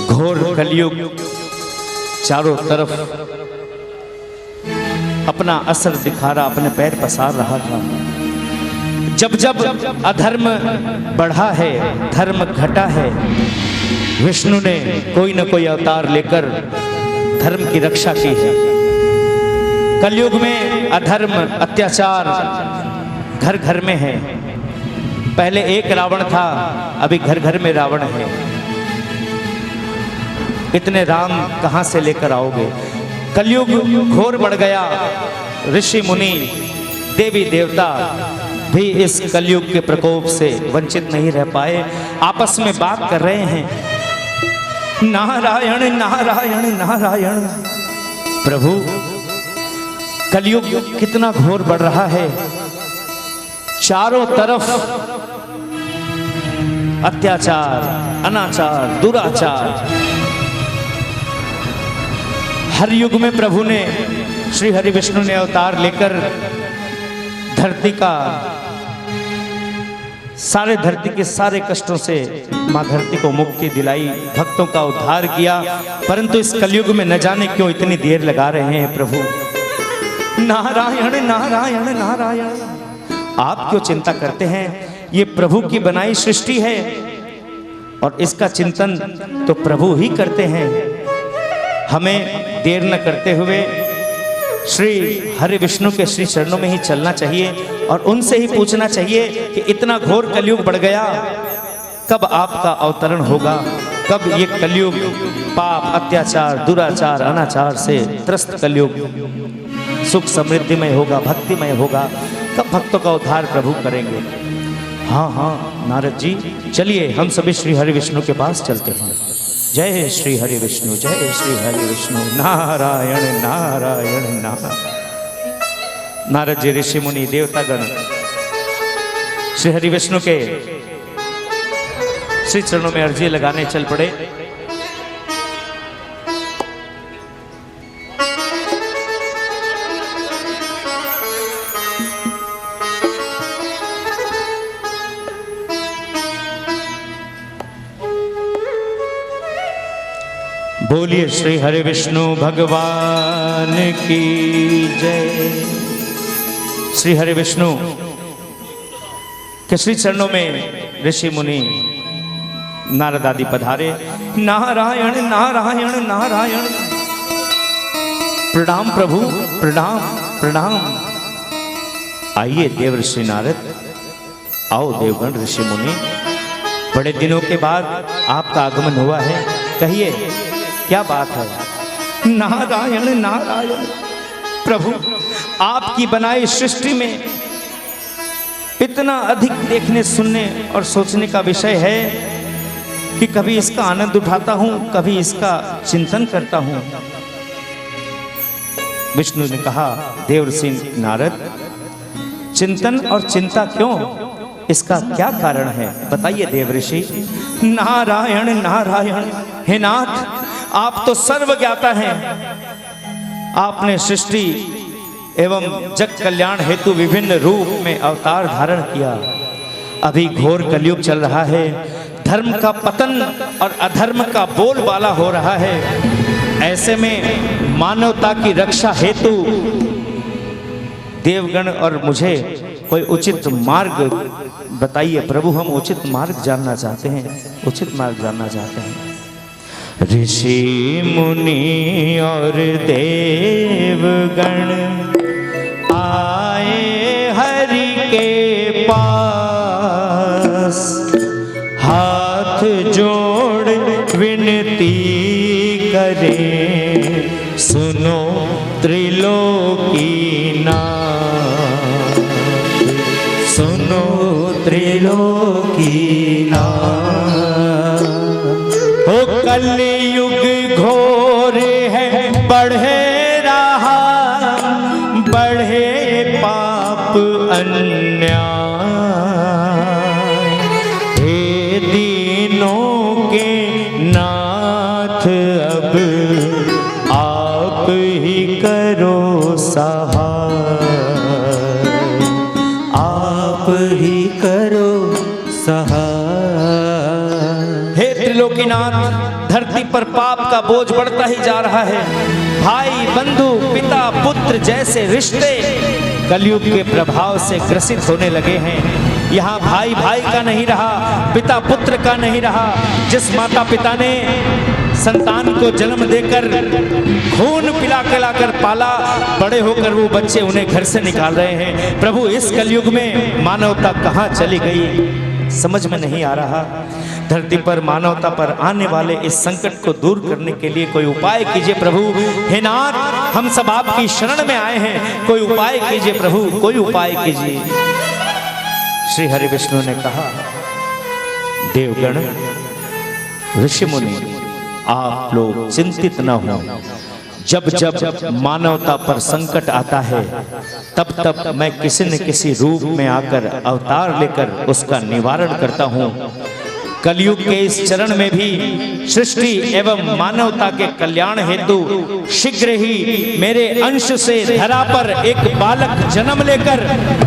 घोर कलयुग चारों तरफ अपना असर दिखा रहा, अपने पैर पसार रहा था। जब जब अधर्म बढ़ा है, धर्म घटा है, विष्णु ने कोई न कोई अवतार लेकर धर्म की रक्षा की है। कलयुग में अधर्म अत्याचार घर घर में है। पहले एक रावण था, अभी घर घर में रावण है। इतने राम कहां से लेकर आओगे? कलयुग घोर बढ़ गया। ऋषि मुनि देवी देवता भी इस कलयुग के प्रकोप से वंचित नहीं रह पाए। आपस में बात कर रहे हैं, नारायण नारायण नारायण। प्रभु, कलयुग कितना घोर बढ़ रहा है। चारों तरफ अत्याचार, अनाचार, दुराचार। हर युग में प्रभु ने, श्री हरि विष्णु ने अवतार लेकर धरती का, सारे धरती के सारे कष्टों से मां धरती को मुक्ति दिलाई, भक्तों का उद्धार किया। परंतु इस कलयुग में न जाने क्यों इतनी देर लगा रहे हैं प्रभु। नारायण नारायण नारायण। आप क्यों चिंता करते हैं? ये प्रभु की बनाई सृष्टि है और इसका चिंतन तो प्रभु ही करते हैं। हमें देर न करते हुए श्री हरि विष्णु के श्री चरणों में ही चलना चाहिए और उनसे ही पूछना चाहिए कि इतना घोर कलयुग बढ़ गया, कब आपका अवतरण होगा? कब ये कलयुग पाप, अत्याचार, दुराचार, अनाचार से त्रस्त कलयुग सुख समृद्धिमय होगा, भक्तिमय होगा? कब भक्तों का उद्धार प्रभु करेंगे? हाँ हाँ नारद जी, चलिए हम सभी श्री हरि विष्णु के पास चलते हैं। जय श्री हरि विष्णु, जय श्री हरि विष्णु, नारायण नारायण नारायण। नारद जी, ऋषि मुनि, देवतागण श्री हरि विष्णु के श्री चरणों में अर्जी लगाने चल पड़े। बोलिए श्री हरि विष्णु भगवान की जय। श्री हरि विष्णु के श्री चरणों में ऋषि मुनि नारद आदि पधारे। नारायण नारायण नारायण। प्रणाम प्रभु, प्रणाम प्रणाम। आइए देव ऋषि नारद, आओ देवगण ऋषि मुनि, बड़े दिनों के बाद आपका आगमन हुआ है। कहिए क्या बात है? नारायण नारायण। प्रभु, आपकी बनाई सृष्टि में इतना अधिक देखने, सुनने और सोचने का विषय है कि कभी इसका आनंद उठाता हूं, कभी इसका चिंतन करता हूं। विष्णु ने कहा, देवर्षि नारद, चिंतन और चिंता क्यों? इसका क्या कारण है? बताइए देवऋषि। नारायण नारायण। हे नाथ, आप तो सर्वज्ञाता हैं। आपने सृष्टि एवं जग कल्याण हेतु विभिन्न रूप में अवतार धारण किया। अभी घोर कलयुग चल रहा है, धर्म का पतन और अधर्म का बोलबाला हो रहा है। ऐसे में मानवता की रक्षा हेतु देवगण और मुझे कोई उचित मार्ग बताइए प्रभु। हम उचित मार्ग जानना चाहते हैं, उचित मार्ग जानना चाहते हैं। ऋषि मुनि और देवगण आए हरि के पास, हाथ जोड़ विनती करे, सुनो त्रिलोकी नाथ, सुनो त्रिलोकी नाथ। हो कलयुग घोर है, बढ़े रहा, बढ़े पाप अन्याय। हे दीनों के नाथ, अब आप ही करो सहाय, आप ही करो सहाय। हे त्रिलोकीनाथ, धरती पर पाप का बोझ बढ़ता ही जा रहा है। भाई बंधु पिता पुत्र जैसे रिश्ते कलयुग के प्रभाव से ग्रसित होने लगे हैं। यहाँ भाई भाई का नहीं रहा, पिता पुत्र का नहीं रहा। जिस माता पिता ने संतान को जन्म देकर खून पिला कर पाला, बड़े होकर वो बच्चे उन्हें घर से निकाल रहे हैं। प्रभु इस कलयुग में मानवता कहाँ चली गई, समझ में नहीं आ रहा। धरती पर मानवता पर आने वाले इस संकट को दूर करने के लिए कोई उपाय कीजिए प्रभु। हे नाथ, हम सब आपकी शरण में आए हैं, कोई उपाय कीजिए प्रभु, कोई उपाय कीजिए। श्री हरि विष्णु ने कहा, देवगण ऋषि मुनि आप लोग चिंतित न हो। जब जब मानवता पर संकट आता है तब तब मैं किसी न किसी रूप में आकर अवतार लेकर उसका निवारण करता हूँ। कलयुग के इस चरण में भी सृष्टि एवं मानवता के कल्याण हेतु शीघ्र ही मेरे अंश से धरा पर एक बालक जन्म लेकर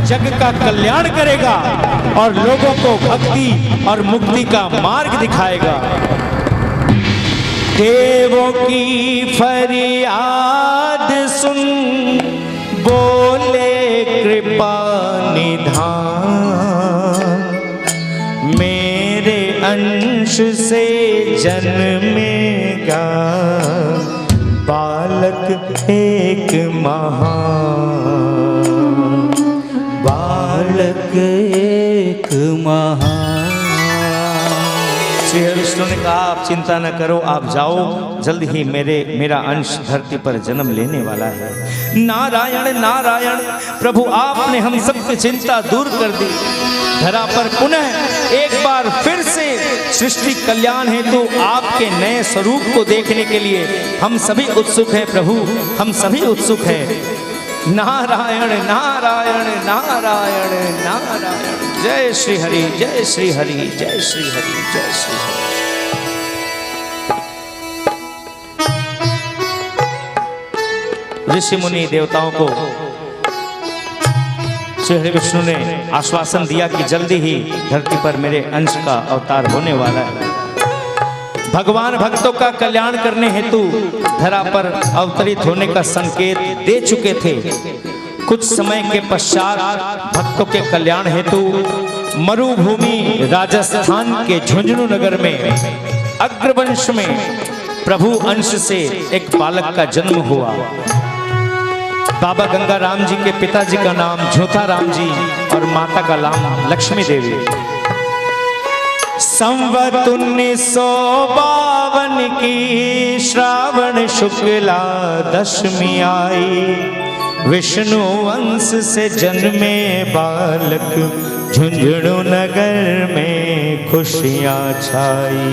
जग का कल्याण करेगा और लोगों को भक्ति और मुक्ति का मार्ग दिखाएगा। देवों की फरियाद सुन बोले कृपा निधान, मेरे अंश से जन्मेगा बालक एक महान, बालक एक महान। श्री विष्णु ने कहा, आप चिंता न करो, आप जाओ, जल्द ही मेरा अंश धरती पर जन्म लेने वाला है। नारायण नारायण, प्रभु आपने हम सबकी चिंता दूर कर दी। धरा पर पुनः एक बार फिर से सृष्टि कल्याण हेतु आपके नए स्वरूप को देखने के लिए हम सभी उत्सुक हैं प्रभु, हम सभी उत्सुक हैं। नारायण नारायण नारायण नारायण, जय श्री हरि जय श्री हरि जय श्री हरि जय श्री हरि। ऋषि मुनि देवताओं को श्री हरि विष्णु ने आश्वासन दिया कि जल्दी ही धरती पर मेरे अंश का अवतार होने वाला है। भगवान भक्तों का कल्याण करने हेतु धरा पर अवतरित होने का संकेत दे चुके थे। कुछ समय के पश्चात भक्तों के कल्याण हेतु मरुभूमि राजस्थान के झुंझुनू नगर में अग्रवंश में प्रभु अंश से एक बालक का जन्म हुआ। बाबा गंगा राम जी के पिताजी का नाम झूठा राम जी और माता का नाम लक्ष्मी देवी। संवत 1952 की श्रावण शुक्ला दशमी आई, विष्णु वंश से जन्मे बालक झुंझुनू नगर में खुशियां छाई।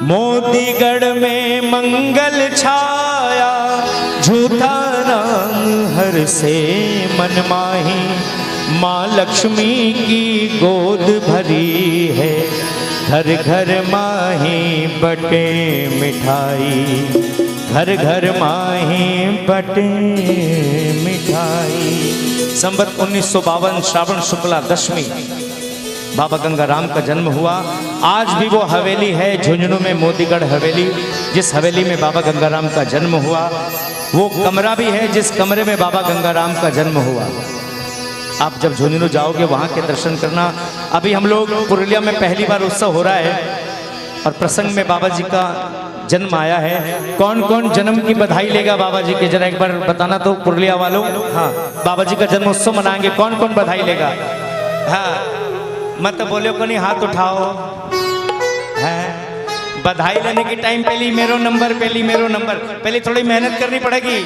मोतीगढ़ में मंगल छाया, झूठा राम हर से मन माही। माँ लक्ष्मी की गोद भरी है, घर घर माही बटे मिठाई, घर घर माही बटे मिठाई। संवत 1952 श्रावण शुक्ला दशमी बाबा गंगा राम का जन्म हुआ। आज भी वो हवेली है झुंझुनू में, मोतीगढ़ हवेली, जिस हवेली में बाबा गंगा राम का जन्म हुआ। वो कमरा भी है जिस कमरे में बाबा गंगा राम का जन्म हुआ। आप जब झुंझुनू जाओगे वहाँ के दर्शन करना। अभी हम लोग पुरुलिया में पहली बार उत्सव हो रहा है और प्रसंग में बाबा जी का जन्म आया है। कौन कौन जन्म की बधाई लेगा बाबा जी के, जरा एक बार बताना तो पुरुलिया वालों। हाँ, बाबा जी का जन्म उत्सव मनाएंगे, कौन कौन बधाई लेगा? हाँ, मत बोलो को नहीं, हाथ उठाओ। है बधाई लेने के टाइम पहले मेरो नंबर, पहले थोड़ी मेहनत करनी पड़ेगी।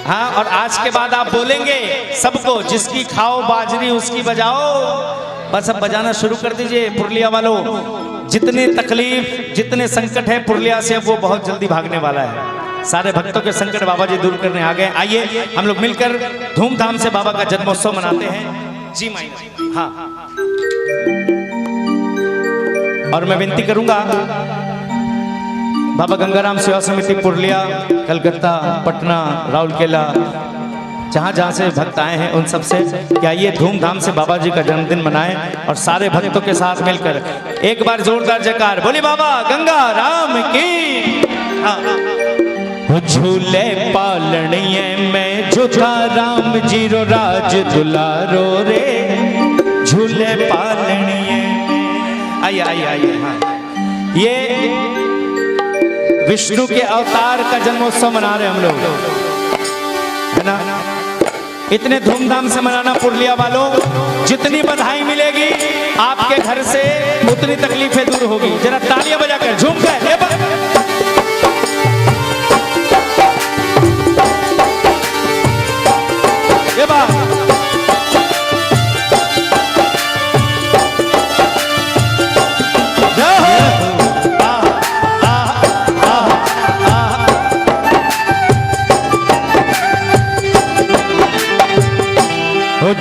हाँ, और आज के बाद आप बोलेंगे सबको, जिसकी खाओ बाजरी उसकी बजाओ। बस अब बजाना शुरू कर दीजिए पुरुलिया वालों। जितने तकलीफ जितने संकट है पुरुलिया से, अब वो बहुत जल्दी भागने वाला है। सारे भक्तों के संकट बाबा जी दूर करने आ गए। आइए हम लोग मिलकर धूमधाम से बाबा का जन्मोत्सव मनाते हैं। जी माई। हाँ, और मैं विनती करूंगा बाबा गंगाराम सेवा समिति पुरुलिया, कलकत्ता, पटना, राउरकेला, जहाँ जहाँ से भक्त आए हैं उन सब से कि आइए धूमधाम से बाबा जी का जन्मदिन मनाएं और सारे भक्तों के साथ मिलकर एक बार जोरदार जयकार बोले बाबा गंगा राम की। हाँ। झूले पालनिए में झूठा राम जीरो राज दुलारो रे, झूले पालनिए। आइए आइए आइए। हाँ, ये विष्णु के अवतार का जन्मोत्सव मना रहे हम लोग, है ना। इतने धूमधाम से मनाना पुरलिया वालों, जितनी बधाई मिलेगी आपके घर से उतनी तकलीफें दूर होगी। जरा तालियां बजाकर झूम कर ये बात।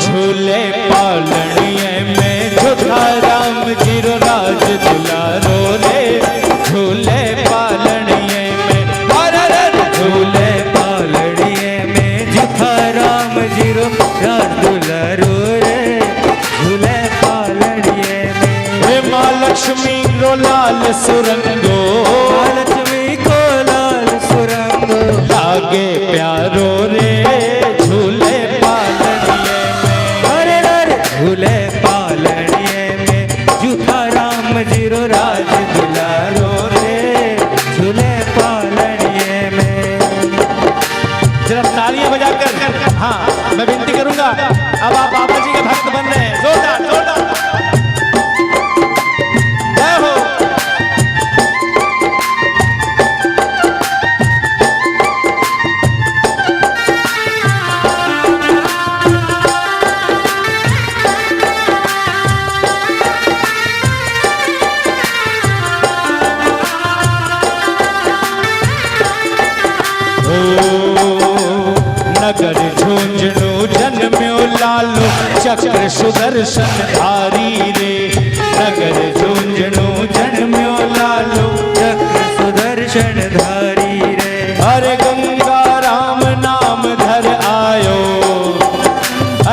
झूले पालनिए में झूठा राम जीरो राज दुलारो रे, झूले पालनिए में, झूले पालनिए में झूठा राम जीरो राज दुलारो रे, झूले पालनिए में। माँ लक्ष्मी को लाल सुरंगो, लक्ष्मी को लाल सुरंगो लागे प्यारो रे, झूले झूले पालनिए में झूठा राम जीरो राज दुलारो रे, झूले पालनिए में। जरा तालियां बजाकर, हाँ मैं विनती करूंगा, अब आप बाबा जी के भक्त बन रहे हैं, जोरदार जोरदार जय हो। नगर झुंझुनू जन्म्यो लालो चक्र सुदर्शन धारी रे, नगर झुंझुनू जन्म्यो लालो चक्र सुदर्शन धारी रे। अरे गंगा राम नाम धर आयो,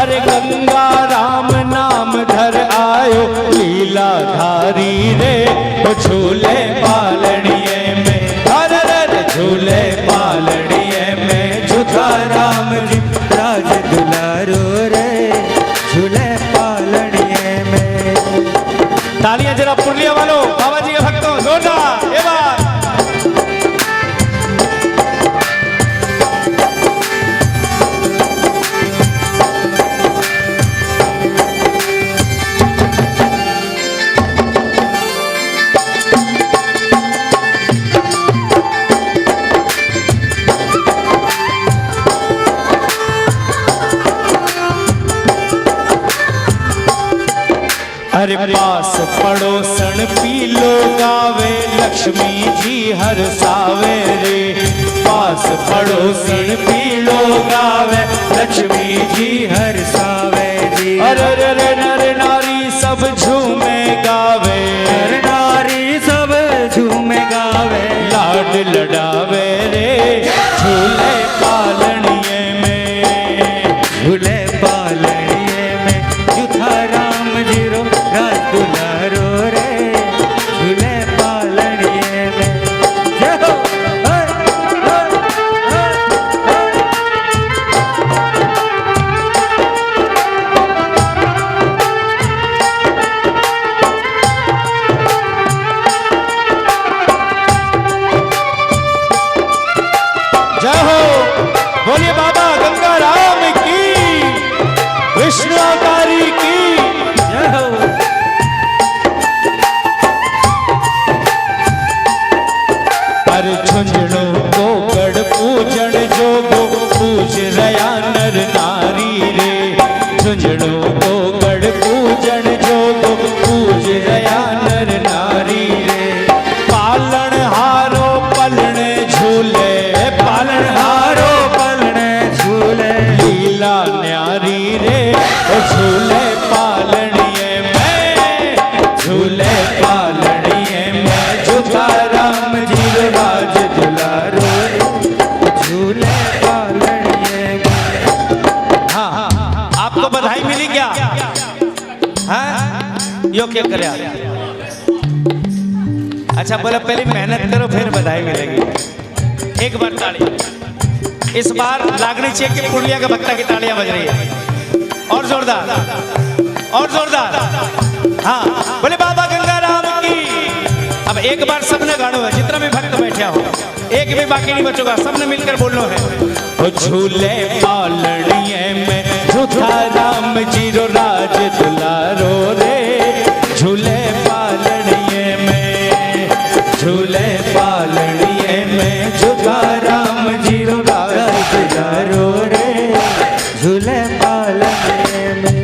अरे गंगा राम नाम धर आयो लीला धारी रे, झूले पालनिए में, अरे झूले पालनिए में झूठा राम जी राज दुलारो रे, झूले पालनिए में। तालियां जरा पुरलिया वालों, बाबा जी के भक्तों, जोरदार ये बात। अरे पास पड़ोसन पीलो गावे लक्ष्मी जी हर सावे रे, पास पड़ोसन पीलो गावे लक्ष्मी जी हर सावे रे। अरे रे नर नारी सब झूमे गावे, नर नारी सब झूमे गावे, लाड लडावे रे, झूले पालनिए में, झूले पालनिए में झूठा राम जीरो राज दुलारो रे, झूले पालनिए में। जय हो। जय हो, बोलिए बाबा गंगा राम की, विष्णु अवतारी की जय हो। हर झुंझुनू को गढ़ पूजन जोगो पूज रया नर नारी रे, झुंझुनू को गढ़ पूजन जोगो पूज रया नर नारी रे। पालन हारो पलने झूले, पालन हारो पलने झूले लीला न्यारी रे, झूले पालनिए में, झूले पालनिए में झूठा राम जीरो राज दुलारो, झूले पालनिए में। हाँ हाँ, आपको बधाई मिली क्या? हाँ यो क्या करे अच्छा बोला पहले मेहनत करो फिर बधाई मिलेगी। एक बार ताली इस बार लागनी चाहिए कि पुरलिया का भक्ता की तालियां बज रही है। और जोरदार और जोरदार। हाँ बोले बाबा गंगाराम की। अब एक बार सबने गानो है, जितना भी भक्त बैठा हो एक भी बाकी नहीं बचोगा, सबने मिलकर बोलना है। झूले पालड़िए में झूठा राम जीरो राज दुलारो रे। झूले पालड़िए में झूले पालड़िए में झूठा राम जीरो राज दुलारो रे। झूले पालड़िए में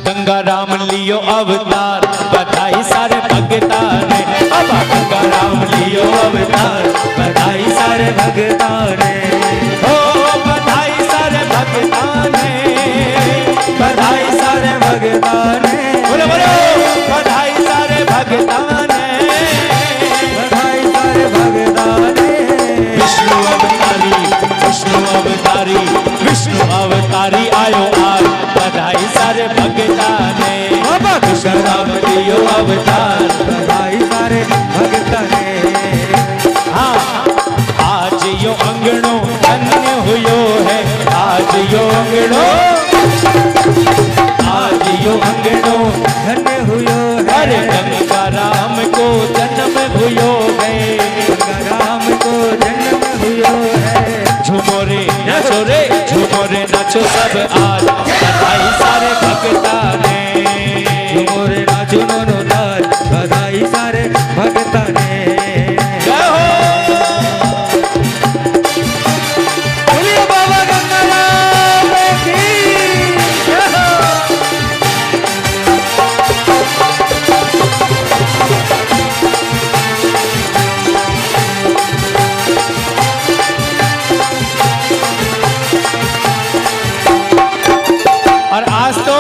गंगाराम लियो अवतार, बधाई सारे भगता ने। अब गंगाराम लियो अवतार, बधाई सारे भगता ने। हो बधाई सारे भगता ने, बधाई सारे भगता ने। बोलो बोलो बधाई सारे भगता ने, बधाई सारे भगता ने। विष्णु अवतारी विष्णु अवतारी विष्णु अवतारी आयो आज, बधाई सारे भगता ने। गंगाराम लियो अवतार, बधाई सारे भगता ने। हाँ आज यो अंगणो धन्य हुयो है, आज यो अंगणो आज यो अंगणो धन्य हुयो है। अरे गंगाराम को जन्म हुयो है, गंगाराम को जन्म हुयो है। झूमो रे नाचो रे, झूमो रे नाचो सब आज, बधाई सारे भगता ने। झूमो रे नाचो दोनों ताल, बधाई सारे भगता ने। जय हो बोलिए बाबा गंगाराम की जय हो। और आज तो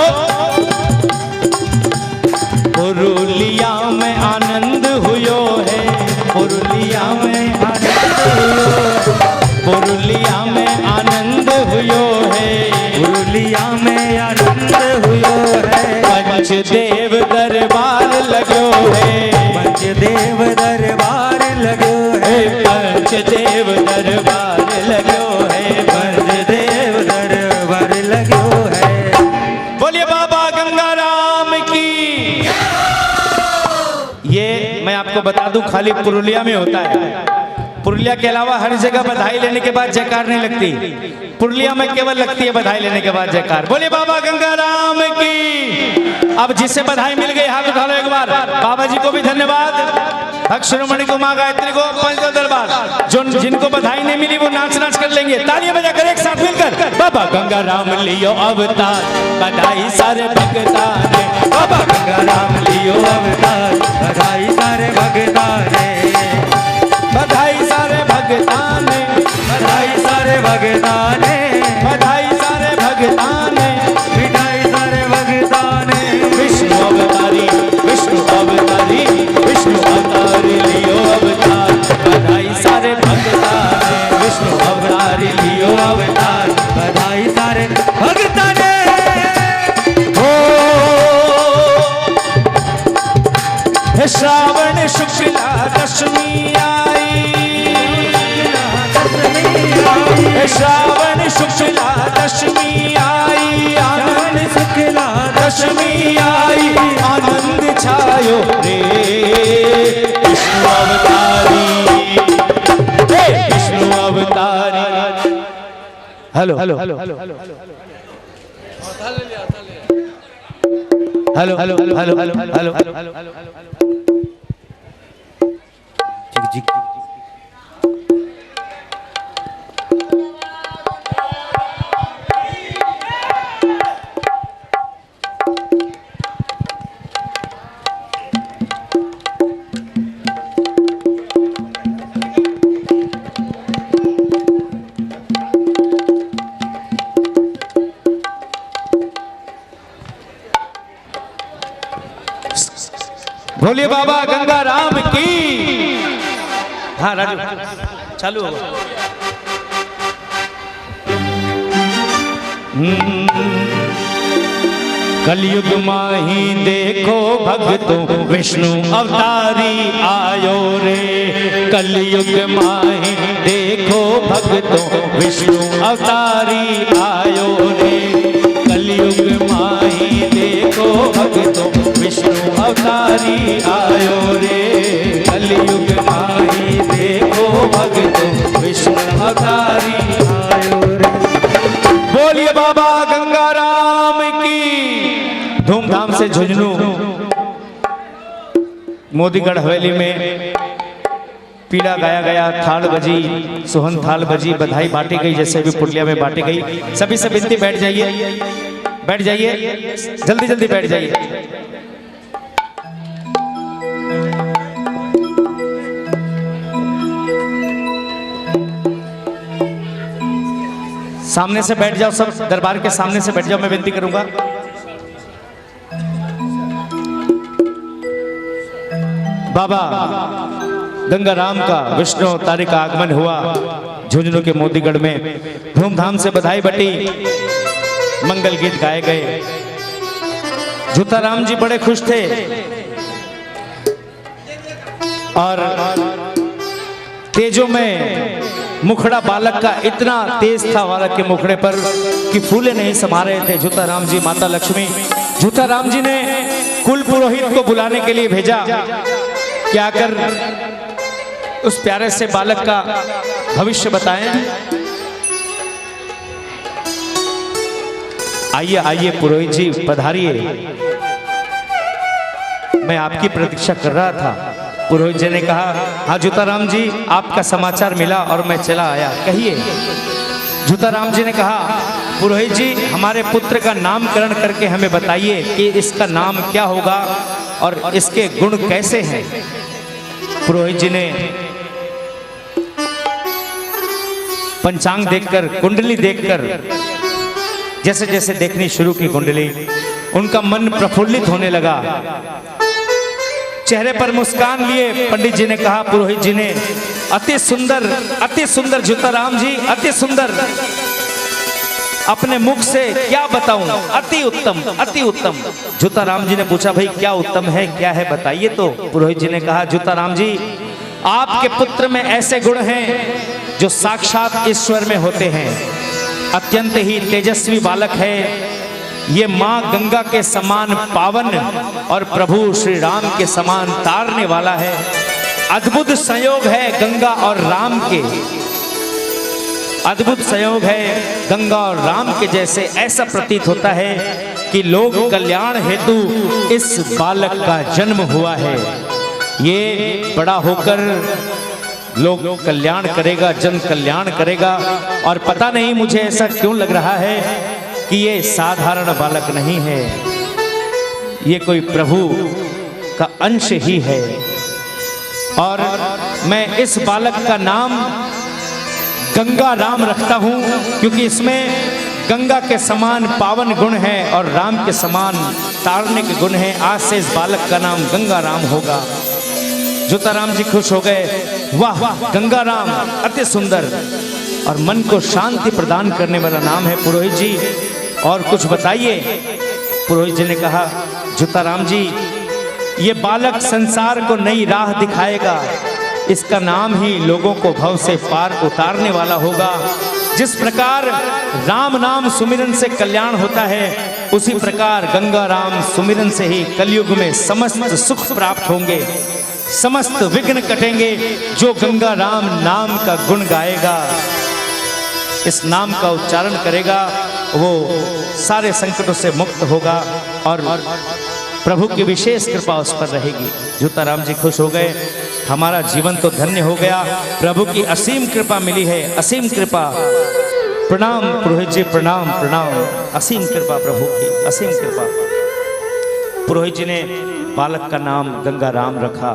पुरुलिया में आनंद हुयो है, पुरुलिया में आनंद हुयो, पुरुलिया में आनंद हुयो है, पुरुलिया में आनंद हुयो है। पंचदेव दरबार लगो है, पंचदेव दरबार लगो है, पंचदेव दरबार लगो है, पंचदेव दरबार लगो है। बोलिए बाबा गंगाराम की। ये मैं आपको बता दूं खाली पुरुलिया में होता है, पुरुलिया के अलावा हर जगह बधाई लेने के बाद जयकार नहीं लगती, पुरुलिया में केवल लगती है बधाई लेने के बाद जयकार। बोलिए बाबा गंगाराम की। अब जिसे बधाई मिल गई हाथ उठा लो एक बार। बाबा जी को भी धन्यवाद, भक्त शिरोमणि को, माँ गायत्री को, पंच दरबार। जो जिनको बधाई नहीं मिली वो नाच नाच कर लेंगे, तालियां बजाकर एक साथ मिलकर। बाबा गंगाराम लियो अवतार, बधाई सारे भगता ने। बाबा गंगाराम लियो अवतार, बधाई सारे भगता ने, बधाई सारे भगता ने, बधाई सारे भगता ने, बधाई सारे भगता ने, मिठाई सारे भगता ने। विष्णु अवतारी विष्णु अवतारी विष्णु अवतारी लियो अवतार, बधाई सारे भगता ने। विष्णु अवतारी लियो अवतार, बधाई सारे भगता ने। हो श्रावण शुक्ला दशमी आई, श्रावण शुक्ला दशमी आई, आनंद शुक्ला दशमी आई, आनंद छायो रे। विष्णु अवतारी विष्णु अवतारी। Hello hello hello hello hello hello hello hello hello hello hello. बोलिए बाबा गंगाराम की। हाँ राजू चालू होगा। कलयुग माही देखो भक्तों विष्णु अवतारी आयो रे। कलयुग माही देखो भक्तों विष्णु अवतारी आयो रे। कलयुग माही देखो भक्तों विष्णु अवतारी आयो रे। कलयुग माही देखो भक्तों विष्णु अवतारी आयो रे। बोलिए बाबा गंगाराम की। धूमधाम से झुंझुनू मोदीगढ़ हवेली में पीड़ा गाया गया, थाल बजी, सोहन थाल बजी, बधाई बांटी गई जैसे भी पुरलिया में बांटी गई। सभी से विनती बैठ जाइए, बैठ जाइए, जल्दी जल्दी बैठ जाइए। सामने से बैठ जाओ, सब दरबार के सामने से बैठ जाओ, मैं विनती करूंगा। बाबा गंगाराम का विष्णु अवतारी का आगमन हुआ झुंझुनू के मोदीगढ़ में। धूमधाम से बधाई बटी, मंगल गीत गाए गए। जूताराम जी बड़े खुश थे और तेजों में मुखड़ा बालक का इतना तेज था बालक के मुखड़े पर कि फूले नहीं समा रहे थे। जूताराम जी, माता लक्ष्मी, जूताराम जी ने कुल पुरोहित को बुलाने के लिए भेजा कि आकर उस प्यारे से बालक का भविष्य बताएं। आइए आइए पुरोहित जी पधारिए, मैं आपकी प्रतीक्षा कर रहा था। पुरोहित जी ने कहा, हाँ जूताराम जी, आपका समाचार मिला और मैं चला आया, कहिए। जूताराम जी ने कहा, पुरोहित जी हमारे पुत्र का नामकरण करके हमें बताइए कि इसका नाम क्या होगा और इसके गुण कैसे हैं। पुरोहित जी ने पंचांग देखकर, कुंडली देखकर, जैसे जैसे देखनी शुरू की कुंडली, उनका मन प्रफुल्लित होने लगा। चेहरे पर मुस्कान लिए पंडित जी ने कहा, पुरोहित जी ने, अति सुंदर जूताराम जी, अति सुंदर, अपने मुख से क्या बताऊं, अति उत्तम, अति उत्तम। जूताराम जी ने पूछा, भाई क्या उत्तम है, क्या है बताइए तो। पुरोहित जी ने कहा, जूताराम जी आपके पुत्र में ऐसे गुण हैं जो साक्षात ईश्वर में होते हैं। अत्यंत ही तेजस्वी बालक है, ये माँ गंगा के समान पावन और प्रभु श्री राम के समान तारने वाला है। अद्भुत संयोग है गंगा और राम के, अद्भुत संयोग है गंगा और राम के जैसे। ऐसा प्रतीत होता है कि लोक कल्याण हेतु इस बालक का जन्म हुआ है। ये बड़ा होकर लोक कल्याण करेगा, जन कल्याण करेगा। और पता नहीं मुझे ऐसा क्यों लग रहा है कि ये साधारण बालक नहीं है, ये कोई प्रभु का अंश ही है। और मैं इस बालक का नाम गंगा राम रखता हूं क्योंकि इसमें गंगा के समान पावन गुण है और राम के समान तारने के गुण हैं। आज से इस बालक का नाम गंगा राम होगा। जूताराम जी खुश हो गए, वाह गंगा राम अति सुंदर और मन को शांति प्रदान करने वाला नाम है। पुरोहित जी और कुछ बताइए। पुरोहित जी ने कहा, जूताराम जी ये बालक संसार को नई राह दिखाएगा, इसका नाम ही लोगों को भव से पार उतारने वाला होगा। जिस प्रकार राम नाम सुमिरन से कल्याण होता है, उसी प्रकार गंगा राम सुमिरन से ही कलयुग में समस्त सुख प्राप्त होंगे, समस्त विघ्न कटेंगे। जो गंगा राम नाम का गुण गाएगा, इस नाम का उच्चारण करेगा, वो सारे संकटों से मुक्त होगा और प्रभु की विशेष कृपा उस पर रहेगी। जूताराम जी खुश हो गए, हमारा जीवन तो धन्य हो गया, प्रभु की असीम कृपा मिली है, असीम कृपा। प्रणाम पुरोहित जी, प्रणाम प्रणाम, असीम कृपा प्रभु की, असीम कृपा। पुरोहित जी ने बालक का नाम गंगा राम रखा।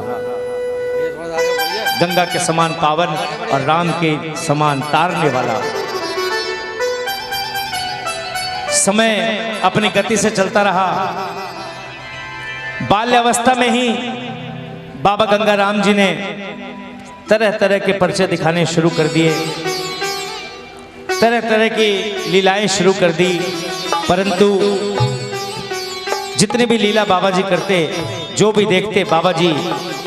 गंगा के समान पावन और राम के समान तारने वाला। समय अपनी गति से चलता रहा। बाल्यावस्था में ही बाबा गंगाराम जी ने तरह तरह के परिचय दिखाने शुरू कर दिए, तरह तरह की लीलाएं शुरू कर दी, परंतु जितने भी लीला बाबा जी करते, जो भी देखते, बाबा जी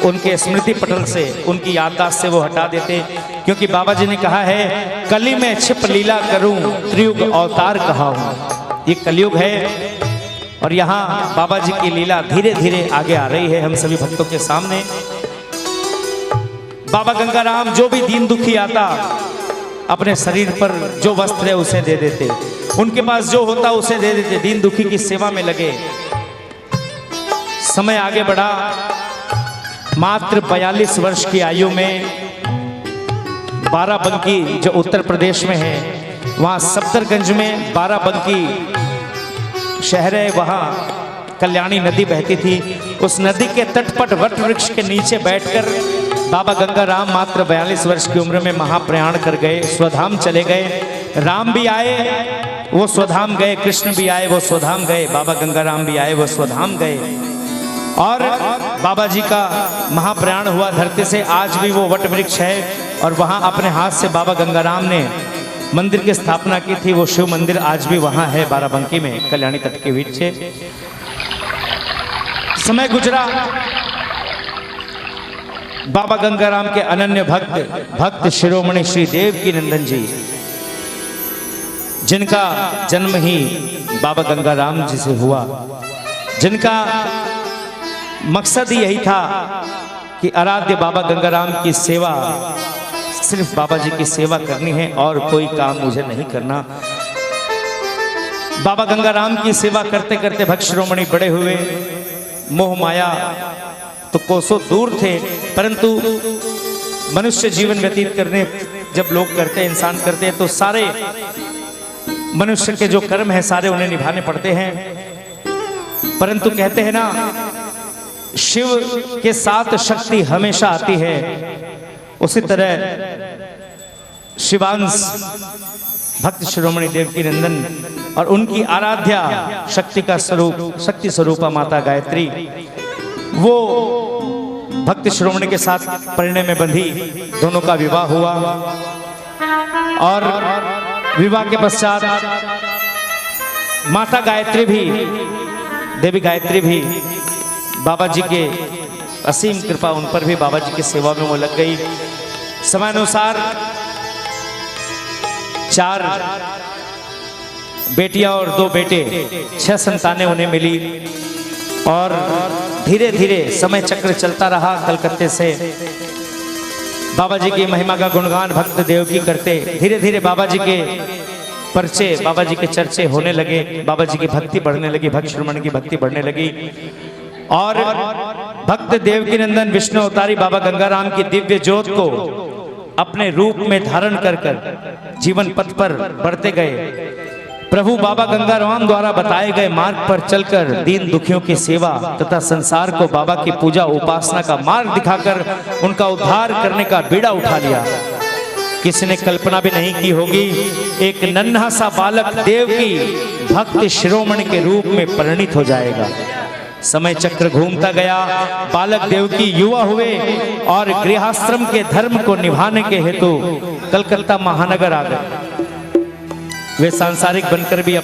उनके स्मृति पटल से, उनकी याददाश्त से वो हटा देते। क्योंकि बाबा जी ने कहा है, कली में छिप लीला करूं, त्रियुग अवतार कहा हूं। ये कलयुग है और यहाँ बाबा जी की लीला धीरे धीरे आगे आ रही है हम सभी भक्तों के सामने। बाबा गंगाराम जो भी दीन दुखी आता, अपने शरीर पर जो वस्त्र है उसे दे देते, उनके पास जो होता उसे दे देते, दीन दुखी की सेवा में लगे। समय आगे बढ़ा, मात्र 42 वर्ष की आयु में बाराबंकी जो उत्तर प्रदेश में है, वहां सफदरगंज में बाराबंकी शहर है, वहां कल्याणी नदी बहती थी। उस नदी के तट पर वट वृक्ष के नीचे बैठकर बाबा गंगाराम मात्र 42 वर्ष की उम्र में महाप्रयाण कर गए, स्वधाम चले गए। राम भी आए, वो स्वधाम गए, कृष्ण भी आए, वो स्वधाम गए, बाबा गंगाराम भी आए, वो स्वधाम गए। और बाबा जी का महाप्रयाण हुआ धरती से। आज भी वो वट वृक्ष है और वहाँ अपने हाथ से बाबा गंगाराम ने मंदिर की स्थापना की थी। वो शिव मंदिर आज भी वहाँ है बाराबंकी में, कल्याणी तट के बीच से। समय गुजरा, बाबा गंगाराम के अनन्य भक्त शिरोमणि श्री देवकी नंदन जी, जिनका जन्म ही बाबा गंगाराम जी से हुआ, जिनका मकसद ही यही था कि आराध्य बाबा गंगाराम की सेवा, सिर्फ बाबा जी की सेवा करनी है और कोई काम मुझे नहीं करना। बाबा गंगाराम की सेवा करते करते भक्त शिरोमणि बड़े हुए। मोह माया तो कोसों दूर थे, परंतु मनुष्य जीवन व्यतीत करने जब लोग करते हैं, इंसान करते हैं, तो सारे मनुष्य के जो कर्म है सारे उन्हें निभाने पड़ते हैं। परंतु कहते हैं ना, शिव के साथ शक्ति हमेशा आती है। उसी तरह शिवांश भक्त शिरोमणि देवकी नंदन और उनकी आराध्या शक्ति का स्वरूप, शक्ति स्वरूपा माता गायत्री, वो भक्त शिरोमणि के साथ परिणय में बंधी। दोनों का विवाह हुआ और विवाह के पश्चात माता गायत्री भी, देवी गायत्री भी, बाबा जी के असीम कृपा उन पर भी, बाबा जी की सेवा में वो लग गई। समयानुसार 4 बेटियां और 2 बेटे, 6 संतानें उन्हें मिली। और धीरे धीरे समय चक्र चलता रहा। कलकत्ते से बाबा जी की महिमा का गुणगान भक्त देवकी करते, धीरे धीरे बाबा जी के परचे, बाबा जी के चर्चे होने लगे, बाबा जी की भक्ति बढ़ने लगी, भक्त शिरोमणि की भक्ति बढ़ने लगी। और भक्त देवकी नंदन विष्णु अवतारी बाबा गंगाराम की दिव्य ज्योत को अपने रूप में धारण कर कर जीवन पथ पर बढ़ते गए। प्रभु बाबा गंगाराम द्वारा बताए गए मार्ग पर चलकर दीन दुखियों की सेवा तथा संसार को बाबा की पूजा उपासना का मार्ग दिखाकर उनका उद्धार करने का बीड़ा उठा लिया। किसी ने कल्पना भी नहीं की होगी, एक नन्हा सा बालक देवकी भक्त शिरोमणि के रूप में परिणित हो जाएगा। समय चक्र घूमता गया, बालक देवकी युवा हुए और गृहस्थाश्रम के धर्म को निभाने के हेतु कलकत्ता महानगर आ गए। वे सांसारिक बनकर भी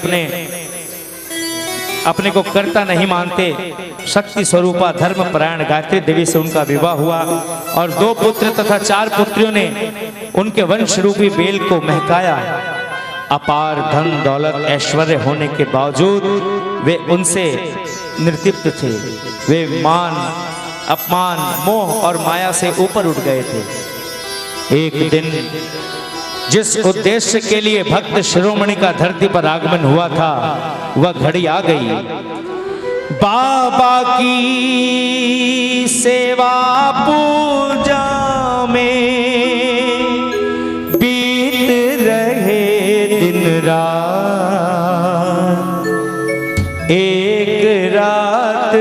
अपने को कर्ता नहीं मानते। शक्ति स्वरूपा धर्म परायण गायत्री देवी से उनका विवाह हुआ और 2 पुत्र तथा 4 पुत्रियों ने उनके वंश रूपी बेल को महकाया। अपार धन दौलत ऐश्वर्य होने के बावजूद वे उनसे निर्लिप्त थे। वे मान अपमान मोह और माया से ऊपर उठ गए थे। एक दिन जिस उद्देश्य के लिए भक्त शिरोमणि का धरती पर आगमन हुआ था, वह घड़ी आ गई। बाबा की सेवा पूजा में बीत रहे दिन रात, एक रात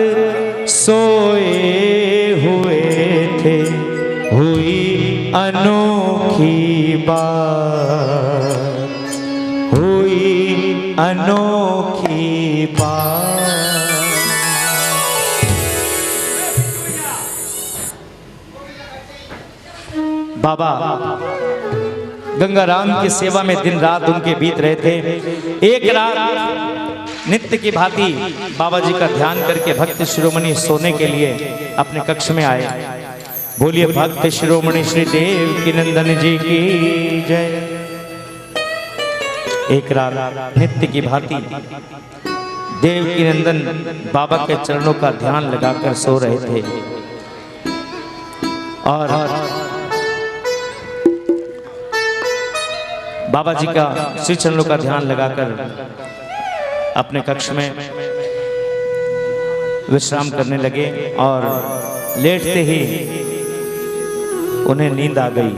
सोए हुए थे, हुई अनोखी बात, हुई अनोखी बात। बाबा गंगाराम की सेवा में दिन रात उनके बीत रहे थे। एक रात नित्य की भांति बाबा जी का ध्यान करके भक्त शिरोमणि सोने के लिए अपने कक्ष में आए। बोलिए भक्त शिरोमणि श्री देव की नंदन जी की जय। एक रात नित्य की भांति देव की नंदन बाबा के चरणों का ध्यान लगाकर सो रहे थे और बाबा जी का श्री चरणों का ध्यान लगाकर अपने कक्ष में विश्राम करने लगे और लेटते ही उन्हें नींद आ गई,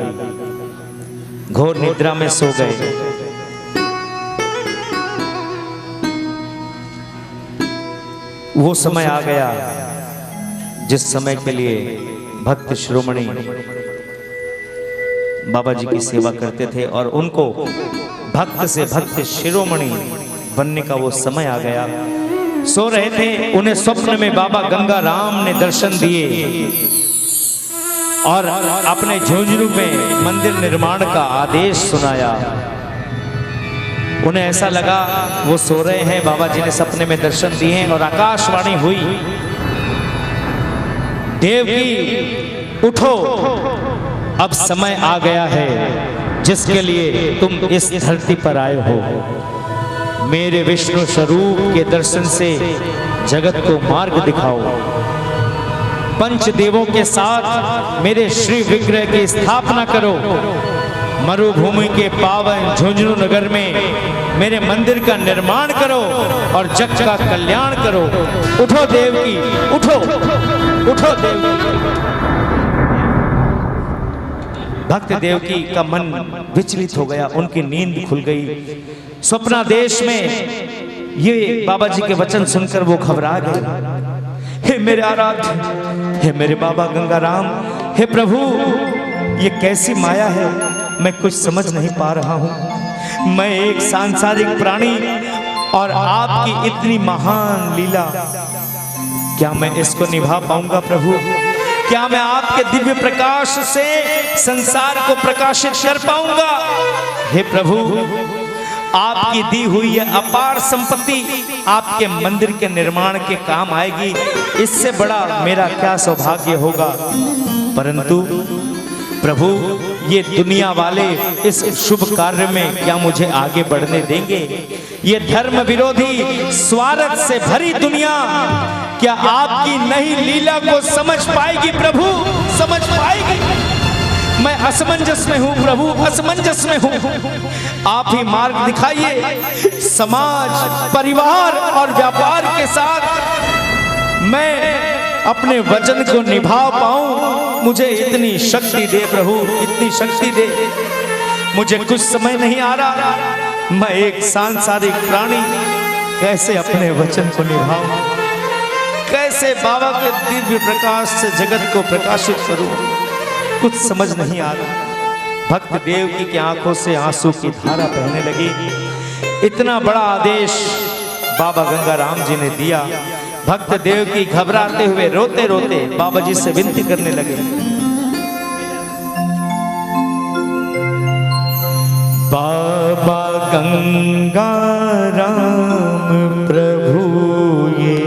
घोर निद्रा में सो गए। वो समय आ गया जिस समय के लिए भक्त शिरोमणि बाबा जी की सेवा करते थे और उनको भक्त से भक्त शिरोमणि बनने का वो समय आ गया। सो रहे थे, उन्हें स्वप्न में बाबा गंगा राम ने दर्शन दिए और अपने झुंझुनू में मंदिर निर्माण का आदेश सुनाया। उन्हें ऐसा लगा वो सो रहे हैं, बाबा जी ने सपने में दर्शन दिए हैं और आकाशवाणी हुई, देवकी उठो, अब समय आ गया है जिसके लिए तुम इस धरती पर आए हो। मेरे विष्णु स्वरूप के दर्शन से जगत को मार्ग दिखाओ। पंचदेवों के साथ मेरे श्री विग्रह की स्थापना करो। मरुभूमि के पावन झुंझुनू नगर में मेरे मंदिर का निर्माण करो और जग का कल्याण करो। उठो देवकी, उठो, उठो देवकी। भक्त देवकी का मन विचलित हो गया, उनकी नींद खुल गई। स्वप्नादेश में ये बाबा जी के वचन सुनकर वो घबरा गए। हे मेरे आराध्य, हे मेरे बाबा गंगाराम, हे प्रभु, ये कैसी माया है, मैं कुछ समझ नहीं पा रहा हूं। मैं एक सांसारिक प्राणी और आपकी इतनी महान लीला, क्या मैं इसको निभा पाऊंगा प्रभु? क्या मैं आपके दिव्य प्रकाश से संसार को प्रकाशित कर पाऊंगा? हे प्रभु, आपकी दी हुई यह अपार संपत्ति आपके मंदिर के निर्माण के काम आएगी, इससे बड़ा मेरा क्या सौभाग्य होगा। परंतु प्रभु, ये दुनिया वाले इस शुभ कार्य में क्या मुझे आगे बढ़ने देंगे? ये धर्म विरोधी स्वार्थ से भरी दुनिया क्या आपकी नई लीला को समझ पाएगी प्रभु? समझ पाएगी? मैं असमंजस में हूं प्रभु, असमंजस में हूं। आप ही मार्ग दिखाइए। समाज, परिवार और व्यापार के साथ मैं अपने वचन को निभा पाऊं, मुझे इतनी शक्ति दे प्रभु, इतनी शक्ति दे। मुझे कुछ समय नहीं आ रहा, मैं एक सांसारिक प्राणी कैसे अपने वचन को निभाऊं, कैसे बाबा के दिव्य प्रकाश से जगत को प्रकाशित करूं, कुछ समझ नहीं आ रहा। भक्त देवकी की आंखों से आंसू की धारा बहने लगी। इतना बड़ा आदेश बाबा गंगाराम जी ने दिया। भक्त देवकी घबराते हुए रोते रोते बाबा जी से विनती करने लगे। बाबा गंगाराम प्रभु, ये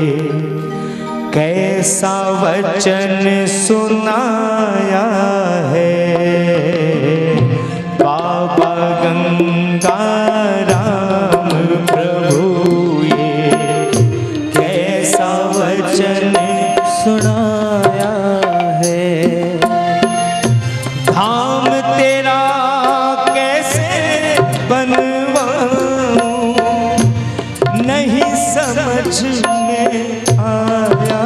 कैसा वचन सुनाया है। बाबा गंगाराम प्रभु, ये कैसा वचन सुनाया है। धाम तेरा कैसे बनवाऊं, नहीं समझ में आया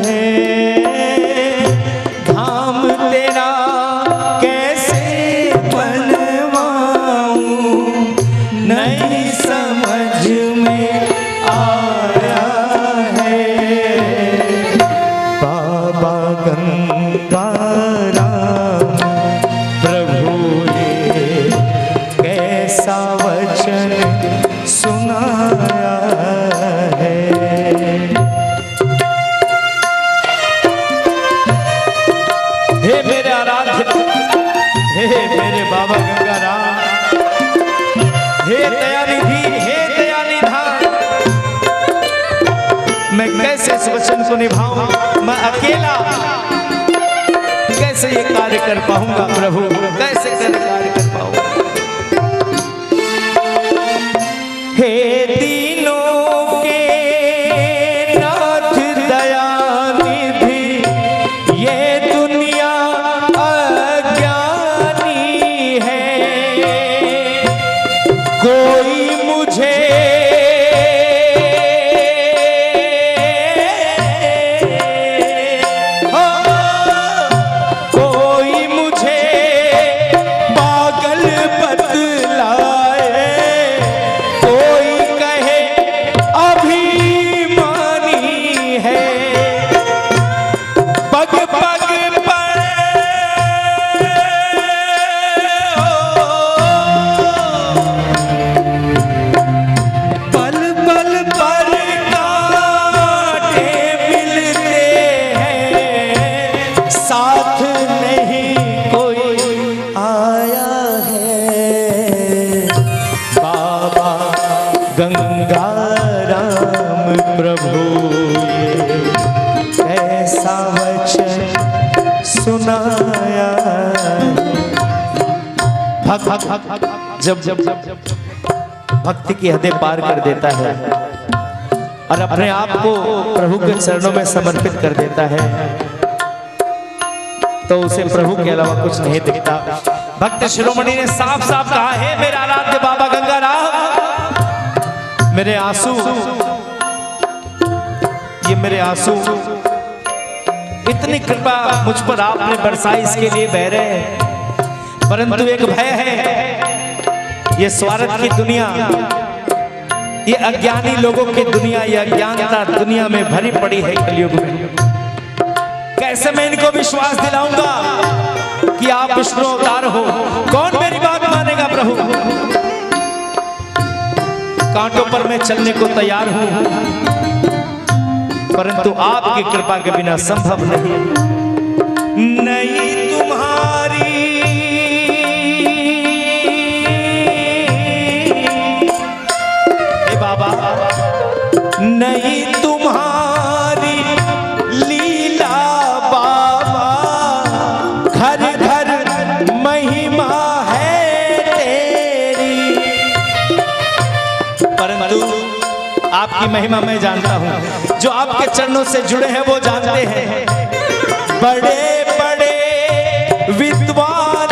है। धाम तेरा कैसे बनवाऊं, नहीं समझ में आया है। बाबा गंगाराम प्रभु, ये कैसा वचन सुनाया है। हे मेरे आराध्य, हे मेरे बाबा गंगाराम, हे दयानिधि, हे दयानिधान, इस वचन को निभाऊं? मैं अकेला कैसे ये कार्य कर पाऊंगा प्रभु, कैसे कार्य कर पाऊंगा? हे दीनों के नाथ दयानिधि, ये दुनिया अज्ञानी है, कोई मुझे गंगाराम प्रभु ऐसा वचन सुनाया। जब भक्ति की हदें पार कर देता है और अपने आप को प्रभु के चरणों में समर्पित कर देता है, तो उसे प्रभु के अलावा कुछ नहीं दिखता। भक्त शिरोमणि ने साफ साफ कहा, है मेरा आराध्य बाबा गंगाराम, मेरे आंसू, ये मेरे आंसू इतनी कृपा मुझ पर आपने बरसाई, इसके लिए बह रहे हैं, परंतु एक भय है, ये स्वार्थ की दुनिया, ये अज्ञानी लोगों की दुनिया, ये अज्ञानता दुनिया में भरी पड़ी है कलयुग में। कैसे मैं इनको विश्वास दिलाऊंगा कि आप विष्णु अवतार हो? कौन मेरी बात मानेगा प्रभु? कांटों पर मैं चलने को तैयार हूं, परंतु आपकी कृपा के बिना संभव नहीं। नहीं तुम्हारी हे बाबा, नहीं तुम्हारी लीला बाबा, घर घर महिमा है तेरी, परंतु आपकी महिमा मैं जानता हूं। जो आपके चरणों से जुड़े हैं वो जानते हैं, बड़े बड़े विद्वान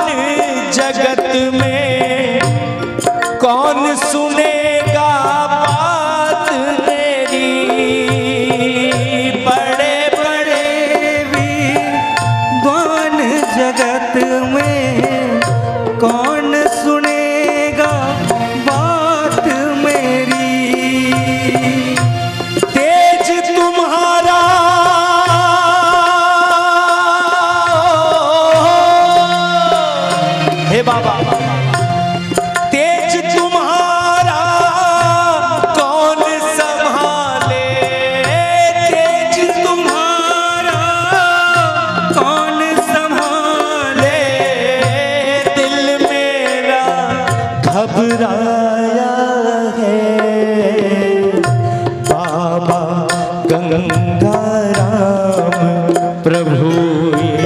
जगत में कौन सुनेगा बात मेरी, बड़े बड़े विद्वान जगत में कौन सुनेगा बात मेरी, तेज तुम्हारा हे बाबा, तेज तुम्हारा कौन संभाले, तेज तुम्हारा कौन संभाले, दिल मेरा घबराया है बाबा गंगाराम प्रभु, ये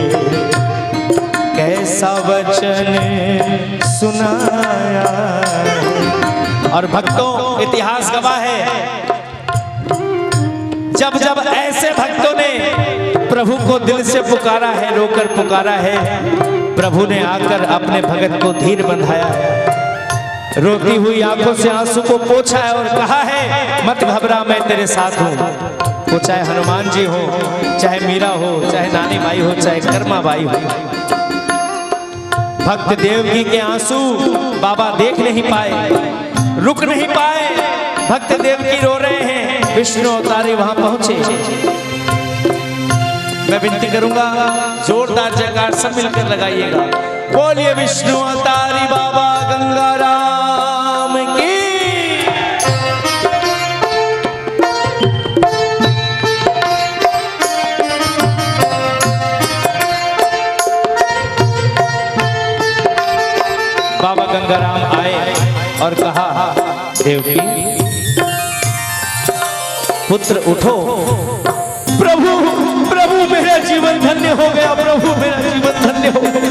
कैसा वचन सुनाया। और भक्तों, इतिहास गवाह है, जब जब ऐसे भक्तों ने प्रभु को दिल से पुकारा है, रोकर पुकारा है, प्रभु ने आकर अपने भगत को धीर बंधाया है, रोती हुई आंखों से आंसू को पोंछा है और कहा है, मत घबरा, मैं तेरे साथ हूं। वो चाहे हनुमान जी हो, चाहे मीरा हो, चाहे नानी बाई हो, चाहे कर्मा बाई हो। भक्त देवकी के आंसू बाबा देख नहीं पाए, रुक नहीं पाए, भक्त देवकी रो रहे हैं, विष्णु अवतारी वहां पहुंचे। मैं विनती करूंगा, जोरदार जयकार सब मिलकर लगाइएगा, बोलिए विष्णु अवतारी बाबा गंगाराम की। बाबा गंगाराम आए और कहा, देवकी पुत्र उठो, प्रभु प्रभु मेरा जीवन धन्य हो गया, प्रभु मेरा जीवन धन्य हो गया।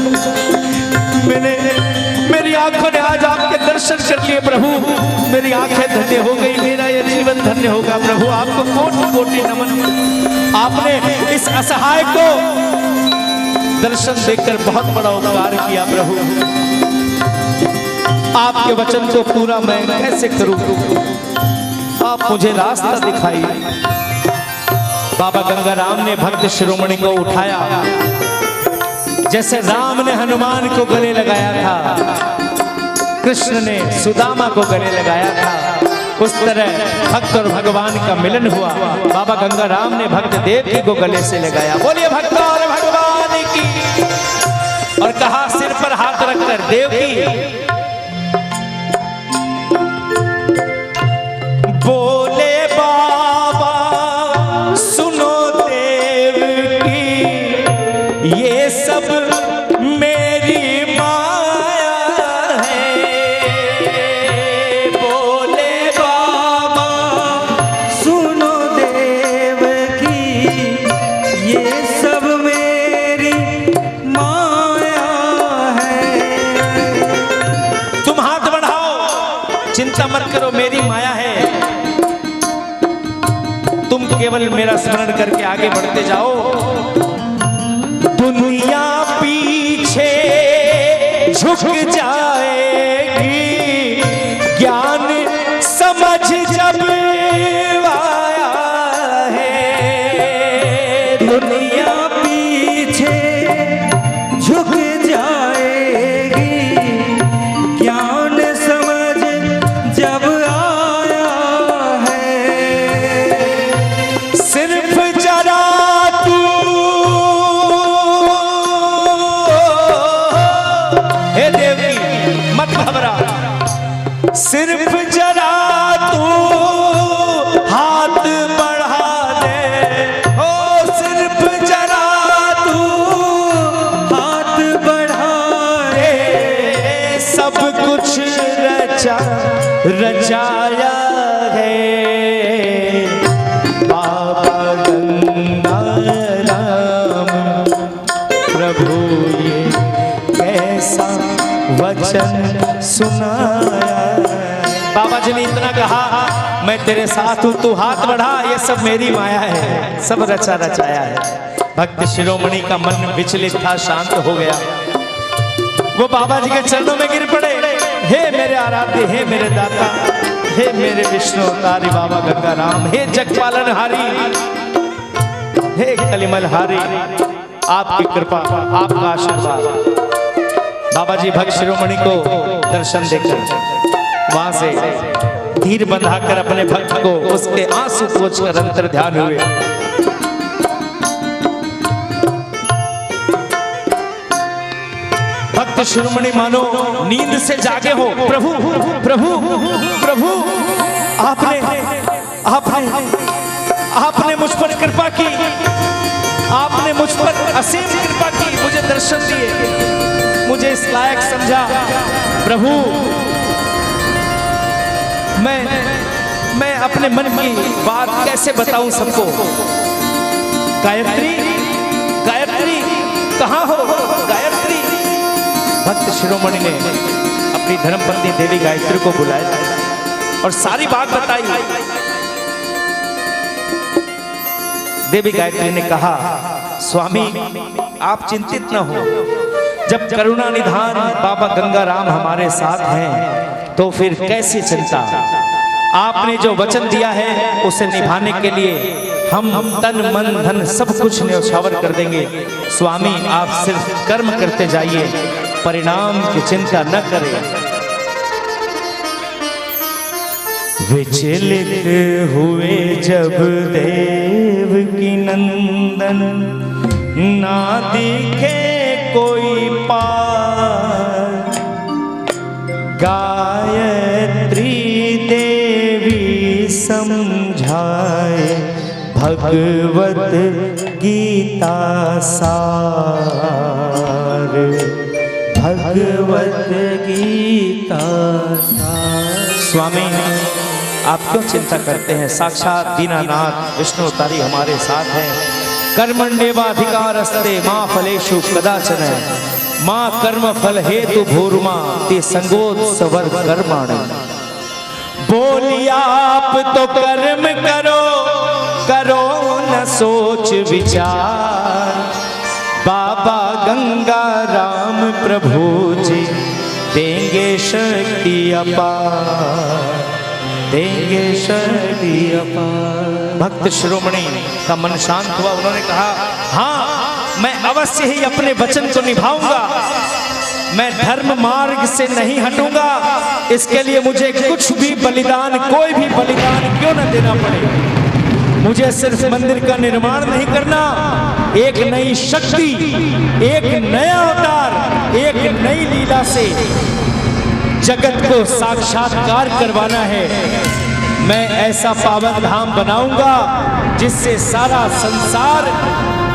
मेरी आंखों ने आज आपके दर्शन कर लिए प्रभु, मेरी आंखें धन्य हो गई, मेरा यह जीवन धन्य होगा प्रभु। आपको कोटि कोटि नमन। आपने इस असहाय को दर्शन देकर बहुत बड़ा उपकार किया प्रभु। आपके वचन को पूरा मैं कैसे करूं, आप मुझे रास्ता दिखाइए। बाबा गंगाराम ने भक्त शिरोमणि को उठाया, जैसे राम ने हनुमान को गले लगाया था, कृष्ण ने सुदामा को गले लगाया था, उस तरह भक्त और भगवान का मिलन हुआ। बाबा गंगाराम ने भक्त देवकी को गले से लगाया। बोलिए भक्त और भगवान की। और कहा सिर पर हाथ रखकर, देवकी बोले बाबा सुनो देवकी, ये सब मेरी माया है। बोले बाबा सुनो देवकी, ये सब मेरी माया है। तुम हाथ बढ़ाओ, चिंता मत करो, मेरी माया है। तुम केवल मेरा स्मरण करके आगे बढ़ते जाओ। दुनिया पीछे झुक जाएगी, ज्ञान समझ जब आया है। दुनिया पीछे झुक जाएगी, ज्ञान समझ जब आया है। सिर्फ जरा तू हे देवी मत घबरा, सिर्फ जरा तू हाथ बढ़ा दे। ओ सिर्फ जरा तू हाथ बढ़ा दे, सब कुछ रचाया है बाबा गंगाराम प्रभु। ये कैसा वचन सुनाया। बाबा जी ने इतना कहा, मैं तेरे साथ हूं, तू हाथ बढ़ा, ये सब मेरी माया है, सब रचा रचाया है। भक्त शिरोमणि का मन विचलित था, शांत हो गया। वो बाबा जी के चरणों में गिर पड़े। हे मेरे आराध्य, हे मेरे दाता, हे मेरे विष्णु अवतारी बाबा गंगाराम, हे जगपालन हारी, हे कलिमल हारी, आपकी कृपा, आपका आशीर्वाद। बाबा जी भक्त शिरोमणि को दर्शन देकर वहां से धीर बंधाकर अपने भक्त को उसके आंसू पोंछकर अंतर ध्यान हुए। भक्त शिरोमणि मानो नींद से जागे हो। प्रभु प्रभु प्रभु, आपने आपने आपने मुझ पर कृपा की, आपने मुझ पर असीम कृपा की, मुझे दर्शन दिए, मुझे इस लायक समझा। प्रभु मैं अपने मन की बात कैसे बताऊं सबको। गायत्री गायत्री कहाँ हो गायत्री। भक्त शिरोमणि ने अपनी धर्मपत्नी देवी गायत्री को बुलाया और सारी बात बताई। देवी गायत्री ने कहा, स्वामी आप चिंतित न हो, जब करुणा निधान बाबा गंगाराम हमारे साथ हैं तो फिर कैसी चिंता। आपने जो वचन दिया है उसे निभाने के लिए हम तन मन धन सब कुछ न्यौछावर कर देंगे। स्वामी आप सिर्फ कर्म करते जाइए, परिणाम की चिंता न करें। विचलित हुए जब देवकी नंदन, ना दिखे कोई पार, गायत्री देवी समझाए भगवत गीता सार, भगवत गीता सार। स्वामी आप क्यों चिंता करते हैं? साक्षात दीनानाथ विष्णु अवतारी हमारे साथ हैं। कर्मण्येवाधिकारस्ते मां फलेषु कदाचन मां कर्म फल हेतु भूर्मा ते संगोत्सवर कर्माणि। बोलिया आप तो कर्म करो, करो न सोच विचार। बाबा गंगा राम प्रभु जी देंगे शक्ति अपार, देंगे शक्ति अपार। भक्त शिरोमणि का मन शांत हुआ। उन्होंने कहा, हाँ मैं अवश्य ही अपने वचन को निभाऊंगा, मैं धर्म मार्ग से नहीं हटूंगा। इसके लिए मुझे कुछ भी बलिदान, कोई भी बलिदान क्यों न देना पड़े। मुझे सिर्फ मंदिर का निर्माण नहीं करना, एक नई शक्ति, एक नया अवतार, एक नई लीला से जगत को साक्षात्कार करवाना है। मैं ऐसा पावन धाम बनाऊंगा जिससे सारा संसार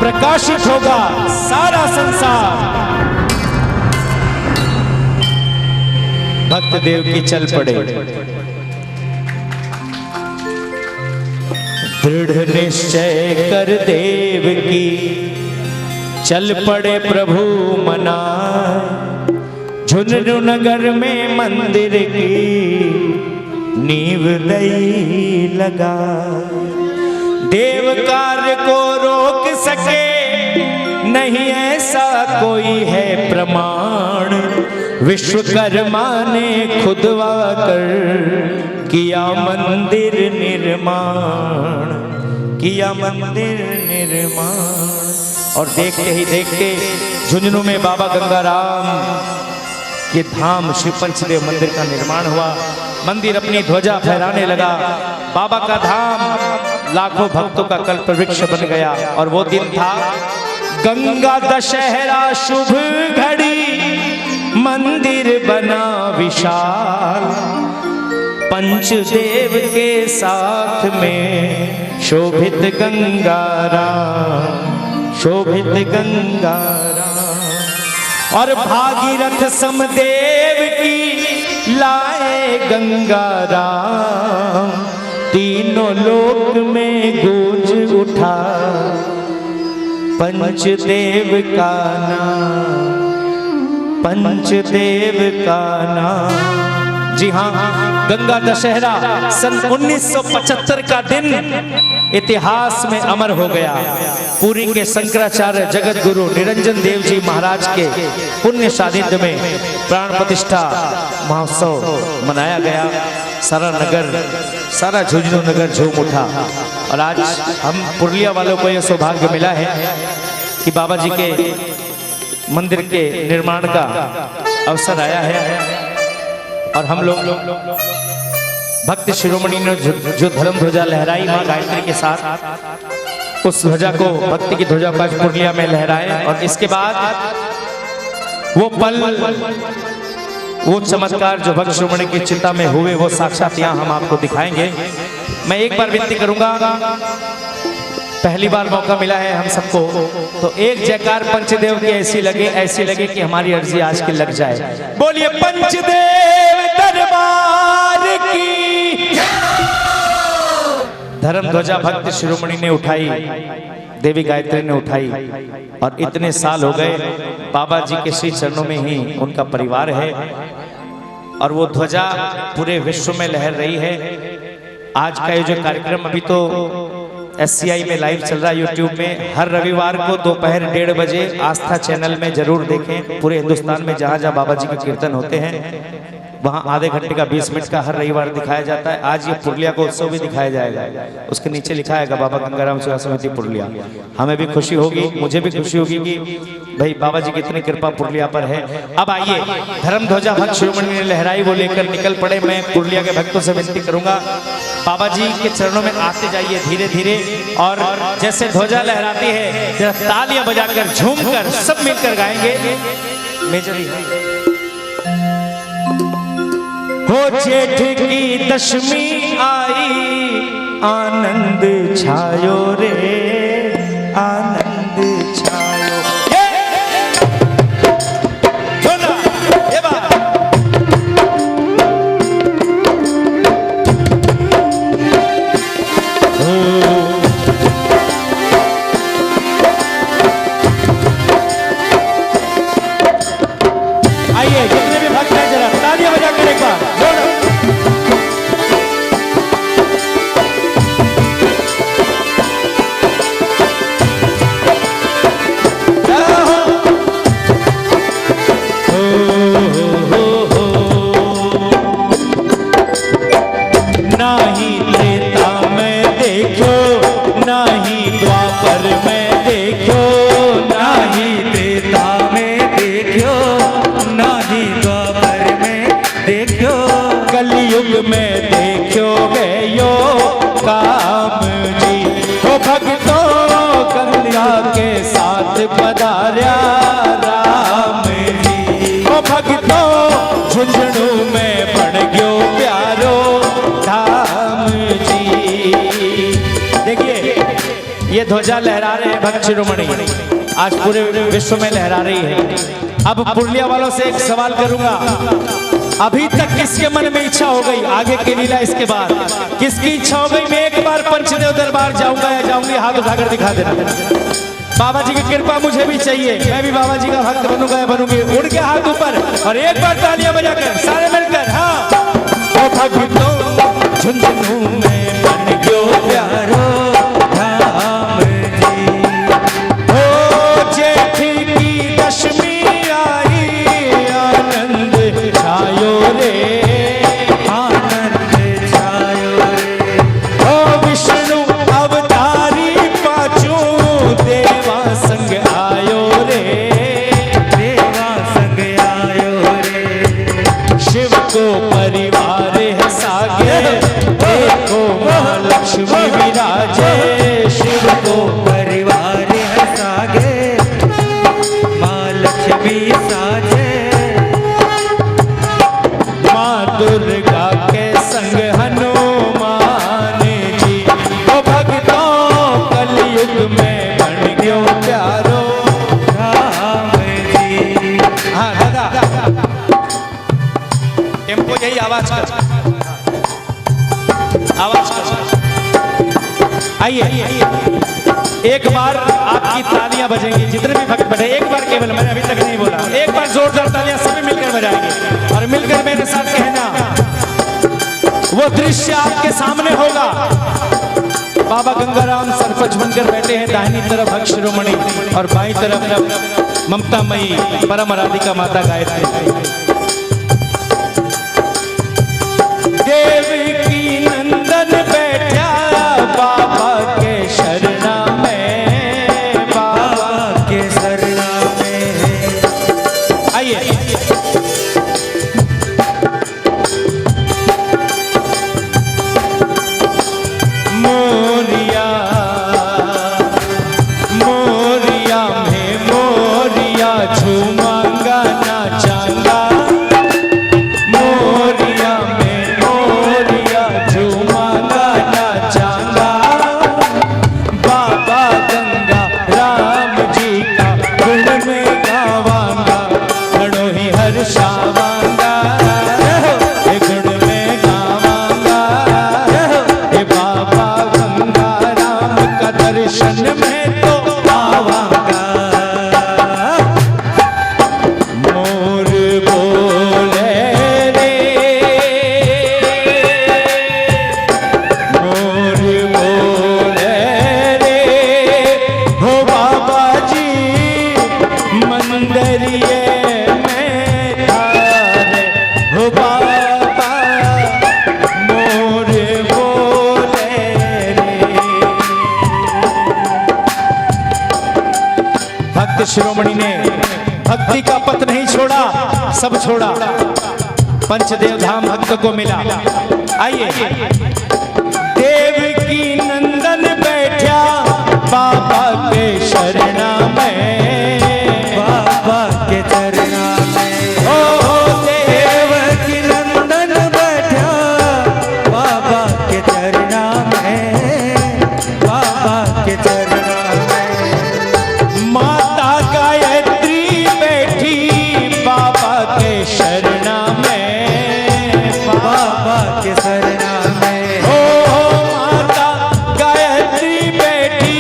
प्रकाशित होगा, सारा संसार। भक्त देव की चल पड़े। दृढ़ निश्चय कर देव की चल पड़े प्रभु मनाए। झुंझुनू नगर में मंदिर की नींव दई लगा। देव कार्य को रोक सके नहीं ऐसा कोई है प्रमाण। विश्वकर्मा ने खुदवा कर किया मंदिर निर्माण, किया मंदिर निर्माण। और देखते ही देखते झुंझुनू में बाबा गंगाराम के धाम श्री पंचदेव मंदिर का निर्माण हुआ। मंदिर अपनी ध्वजा फहराने लगा। बाबा का धाम लाखों भक्तों का कल्प वृक्ष बन गया। और वो दिन था गंगा दशहरा शुभ घड़ी, मंदिर बना विशाल। पंचदेव के साथ में शोभित गंगाराम, शोभित गंगाराम। और भागीरथ समदेव की लाए गंगाराम। तीनों लोक में गूंज उठा पंचदेव का नाम, पंचदेव का नाम। जी हाँ, गंगा दशहरा सन 1975 का दिन इतिहास में अमर हो गया। पुरी के शंकराचार्य जगत गुरु निरंजन देव जी महाराज के पुण्य सानिध्य में प्राण प्रतिष्ठा महोत्सव मनाया गया। सारा नगर, सारा झुंझुनू नगर झूम उठा। और आज हम पुरलिया वालों को यह सौभाग्य मिला है कि बाबा जी के मंदिर के निर्माण का अवसर आया है। और हम लोग भक्त शिरोमणि ने जो धर्म ध्वजा लहराई मां गायत्री के साथ, उस ध्वजा को, भक्ति की ध्वजा को पुरलिया में लहराए। और इसके बाद वो पल, वो चमत्कार जो भक्त शिरोमणि की चिंता में हुए, वो साक्षात यहाँ हम आपको दिखाएंगे। मैं एक बार विनती करूंगा, पहली बार मौका मिला है हम सबको, तो एक जयकार पंचदेव की ऐसी लगे कि हमारी अर्जी आज की लग जाए। बोलिए पंचदेव दरबार की। धर्म ध्वजा भक्त शिरोमणि ने उठाई, देवी गायत्री ने उठाई। और इतने साल हो गए, बाबा जी के श्री चरणों में ही उनका परिवार है। और वो ध्वजा पूरे विश्व में लहर रही है। आज का ये जो कार्यक्रम अभी तो SCI में लाइव चल रहा है, यूट्यूब में। हर रविवार को दोपहर 1:30 बजे आस्था चैनल में जरूर देखें। पूरे हिंदुस्तान में जहाँ जहाँ बाबा जी के कीर्तन होते हैं वहाँ आधे घंटे का 20 मिनट का हर रविवार दिखाया जाता है। आज ये पुरलिया को उत्सव भी दिखाया जाएगा। उसके नीचे लिखा है बाबा गंगाराम सेवा समिति पुरलिया। हमें भी खुशी होगी, मुझे भी खुशी होगी कि भाई बाबा जी की इतनी कृपा पुरलिया पर है। अब आइए, धर्म ध्वजा भक्त शिरोमणि ने लहराई, वो लेकर निकल पड़े। मैं पुरलिया के भक्तों से विनती करूंगा, बाबा जी के चरणों में आते जाइए धीरे धीरे। और जैसे ध्वजा लहराती है, तालियां बजाकर झूमकर सब मिलकर गाएंगे। मेजरी हो जेठ की दशमी आई, आनंद छायो रे, आनंद छायो। ध्वजा लहरा रहे हैं भक्त शिरोमणि, आज पूरे विश्व में लहरा रही है। अब पुरलिया वालों से एक सवाल करूंगा, अभी तक किसके मन में इच्छा हो गई आगे की लीला इसके बाद किसकी इच्छा हो गई मैं एक बार पंचदेव दरबार जाऊंगा या जाऊंगी, हाथ उठाकर दिखा देना। बाबा जी की कृपा मुझे भी चाहिए, मैं भी बाबा जी का भक्त बनूंगा या बनूंगी। उनके हाथ ऊपर और एक बार तालियां बजाकर सारे मिलकर, हाँ। ओ भक्तों झुंझुनू में बन गयो प्यारो धाम जी, ओ जेठ की दशमी आई आनंद छायो रे, आनंद छायो रे। ओ विष्णु अवतारी पाचू देवा संग आयो रे, देवा संग आयो रे। शिव को परिवार है सागे, देखो माँ लक्ष्मी विराजे, शिव को परिवार है सागे, माँ लक्ष्मी साजे। माँ दुर्गा के संग हनुमान जी, ओ भक्तों कलयुग में बन गयो प्यारो राम जी। हाँ दादा टेम्पो यही आवाज कर, आवाज कर। आइए एक बार आपकी तालियां बजेंगी, जितने भी भक्त बैठे एक बार केवल, मैंने अभी तक नहीं बोला, एक बार जोरदार तालियां सभी मिलकर बजाएंगे और मिलकर मेरे साथ कहना, वो दृश्य आपके सामने होगा। बाबा गंगाराम सरपंच बनकर बैठे हैं, दाहिनी तरफ भक्त शिरोमणि और बाईं तरफ ममता मई परम राधिका माता गायत्री। देव की नंदन बैठा बाबा के शरणा में, बाबा के शरणा में। आइए मोरिया मोरिया में मोरिया झूमांगा नाचांगा, मोरिया में मोरिया झूमांगा नाचांगा, बाबा गंगा राम जी का गुण में गावांगा, गणों ही हर्षावांगा, हे गुण में गावांगा, हे बाबा गंगा राम का दर्शन में तो आवांगा। मोर बोले रे, मोर बोले रे, हो बाबा जी मंदिरिए में थारे, हो बाबा मोर बोले रे। भक्त शिरोमणि ने भक्ति का पथ नहीं छोड़ा, सब छोड़ा, पंचदेव धाम भक्त को मिला। आइए देव की नंदन बैठा बाबा के शरणा में, बाबा के चरणा में। ओ देव देव की नंदन बैठा बाबा के चरणा में, बाबा के चरणा में। माता गायत्री बैठी बाबा के शरणा में, बाबा के शरणा में। ओ माता गायत्री बैठी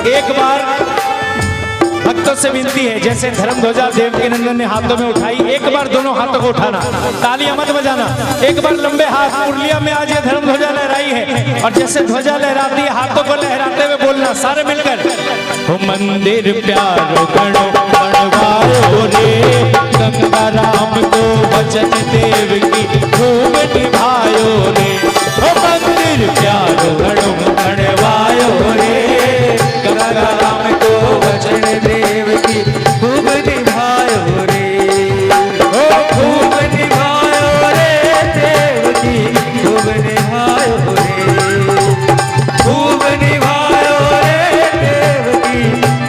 एक बार भक्तों से विनती है, जैसे धर्म ध्वजा देवकी नंदन ने हाथों में उठाई, एक बार दोनों हाथों को उठाना, तालियां मत बजाना, एक बार लंबे हाथ मुरलिया में आज ये धर्म ध्वजा लहराई है, और जैसे ध्वजा लहराती है हाथों को लहराते हुए बोलना सारे मिलकर, हो मंदिर प्यारो गणो गणवायो रे, गंगा राम को वचन देव की खूब निभायो रे, हो मंदिर प्यारो गणो गणवायो रे, गंगा राम को वचन देव की खूब निभायो रे, ओ खूब निभायो रे, देव की खूब निभायो रे, खूब निभायो रे, देव की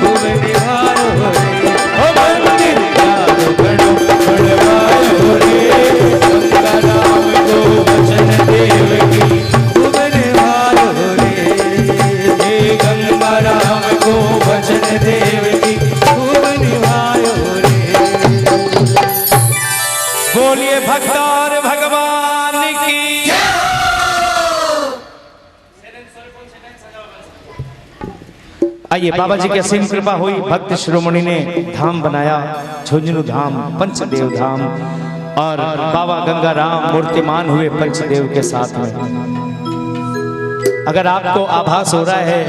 खूब निभायो रे, ओ मंदिर प्यारो गणो गणवायो रे, गंगा राम को वचन देव की खूब निभायो रे, हे गंगा राम को वचन देव की खूब निभायो रे। बोलिए भक्त और भगवान की। आइए, बाबा जी की असीम कृपा हुई, भक्त शिरोमणि ने धाम बनाया, झुंझुनू धाम, पंचदेव धाम, और बाबा गंगा राम मूर्तिमान हुए पंचदेव के साथ में। अगर आपको आभास हो रहा है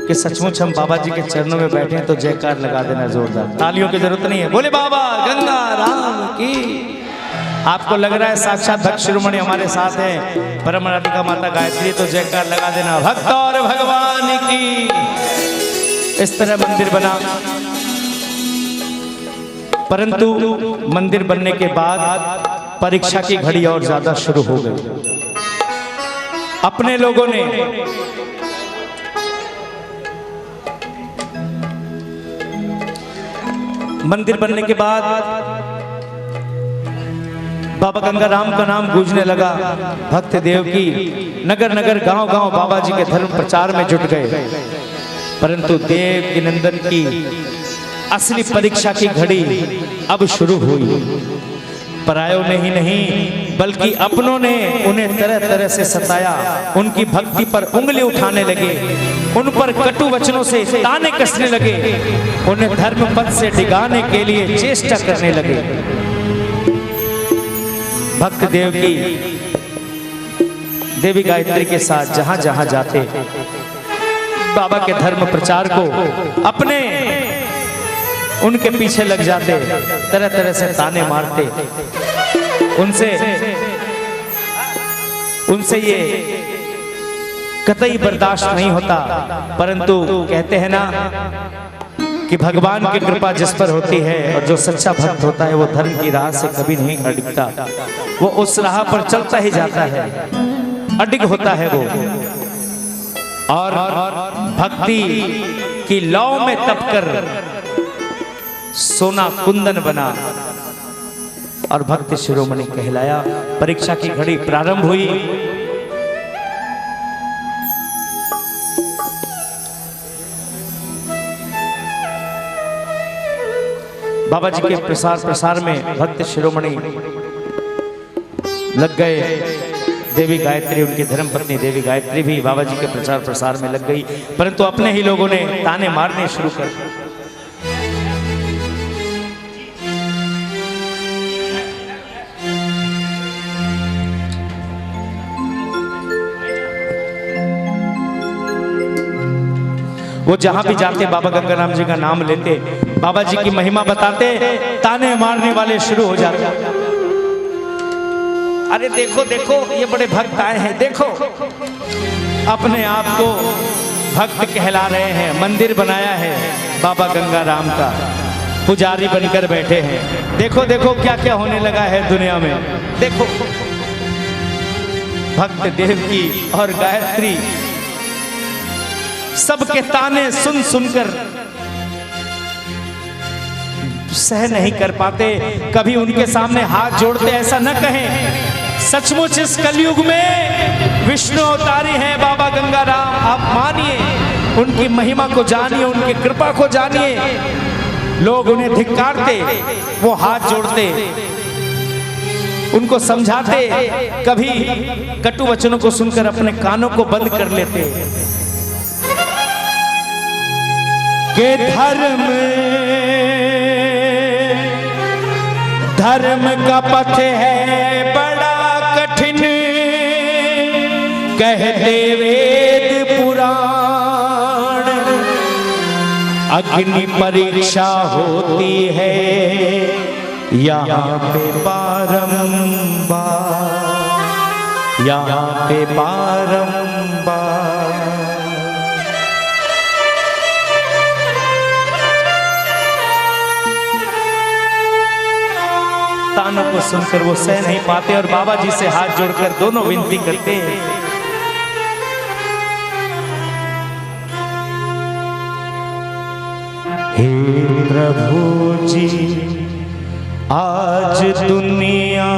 कि सचमुच हम बाबा जी के चरणों में बैठे हैं तो जयकार लगा देना जोरदार, तालियों की जरूरत नहीं है, बोले बाबा गंगा राम की। आपको लग रहा है साक्षात भक्त शिरोमणि हमारे साथ हैं, परम राधिका माता गायत्री, तो जयकार लगा देना, भक्त और भगवान की। इस तरह मंदिर बना, परंतु मंदिर बनने के बाद परीक्षा की घड़ी और ज्यादा शुरू हो गई। अपने लोगों ने मंदिर बनने के बाद बाबा गंगा राम का नाम गूंजने लगा, भक्त देव की नगर नगर गांव गांव बाबा जी के धर्म प्रचार में जुट गए। परंतु देव की नंदन की असली परीक्षा की घड़ी अब शुरू हुई। परायों ने ही नहीं बल्कि अपनों ने उन्हें तरह तरह से सताया, उनकी भक्ति पर उंगली उठाने लगे, उन पर कटु वचनों से ताने कसने लगे, उन्हें धर्म पथ से डिगाने के लिए चेष्टा करने लगे। भक्त देव की देवी गायत्री के साथ जहां जहां जाते बाबा के धर्म प्रचार को अपने उनके पीछे लग जाते, तरह तरह से ताने मारते, उनसे ये कतई बर्दाश्त नहीं होता। परंतु कहते हैं ना कि भगवान की कृपा जिस पर होती है और जो सच्चा भक्त होता है वो धर्म की राह से कभी नहीं अडिगता, वो उस राह पर चलता ही जाता है, अडिग होता है वो, और भक्ति की लौ में तपकर सोना कुंदन बना और भक्त शिरोमणि कहलाया। परीक्षा की घड़ी प्रारंभ हुई। बाबा जी के प्रसार में भक्त शिरोमणि लग गए। देवी गायत्री, उनकी धर्मपत्नी देवी गायत्री भी बाबा जी के प्रचार प्रसार में लग गई, परंतु अपने ही लोगों ने ताने मारने शुरू कर दिए। वो जहां भी जाते बाबा गंगा राम जी का नाम लेते, बाबा जी की महिमा बताते, ताने मारने वाले शुरू हो जाते। अरे देखो देखो ये बड़े भक्त आए हैं, देखो अपने आप को भक्त कहला रहे हैं, मंदिर बनाया है बाबा गंगा राम का, पुजारी बनकर बैठे हैं, देखो देखो क्या क्या होने लगा है दुनिया में। देखो भक्त देव की और गायत्री सबके ताने सुन सुनकर सह नहीं कर पाते। कभी उनके सामने हाथ जोड़ते ऐसा न कहें, सचमुच इस कलयुग में विष्णु अवतारी हैं बाबा गंगा राम। आप मानिए, उनकी महिमा को जानिए, उनकी कृपा को जानिए। लोग उन्हें धिक्कारते, वो हाथ जोड़ते, उनको समझाते, कभी कटु वचनों को सुनकर अपने कानों को बंद कर लेते। के धर्म का पथ है बड़ा कठिन, कहते वेद पुराण। अग्नि परीक्षा होती है यहाँ पे बारंबार, यहाँ पे बारंबार। तानों को सुनकर वो सह नहीं पाते और बाबा जी से हाथ जोड़कर दोनों विनती करते हैं, हे प्रभु जी आज दुनिया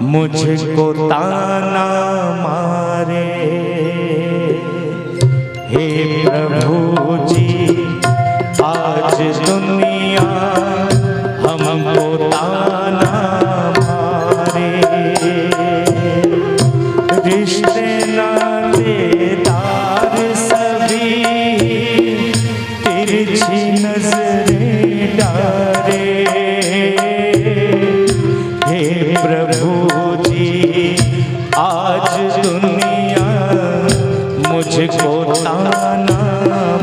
मुझको ताना मारे। हे प्रभु जी आज दुनिया हमको ताना मारे। रिश्ते नातेदार सभी तिरछी नजरें डाले। हे प्रभु जी आज दुनिया मुझको ताना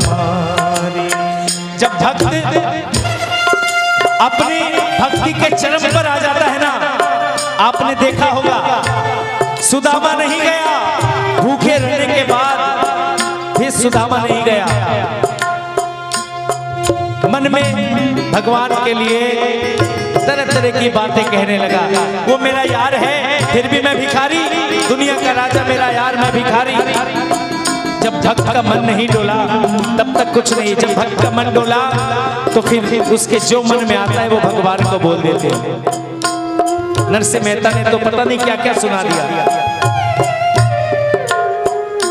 मारे। जब भक्त अपनी भक्ति के चरम पर आ जाता है ना, आपने देखा होगा सुदामा नहीं गया, भूखे रहने के बाद फिर सुदामा नहीं गया, मन में भगवान के लिए तरह तरह की बातें कहने लगा। वो मेरा यार है फिर भी मैं भिखारी, दुनिया का राजा मेरा यार मैं भिखारी। जब भक्त का मन नहीं डोला तब तक कुछ नहीं, जब भक्त का मन डोला तो फिर उसके जो मन में आता है वो भगवान को बोल देते हैं। नरसिंह मेहता ने तो पता नहीं क्या क्या सुना दिया।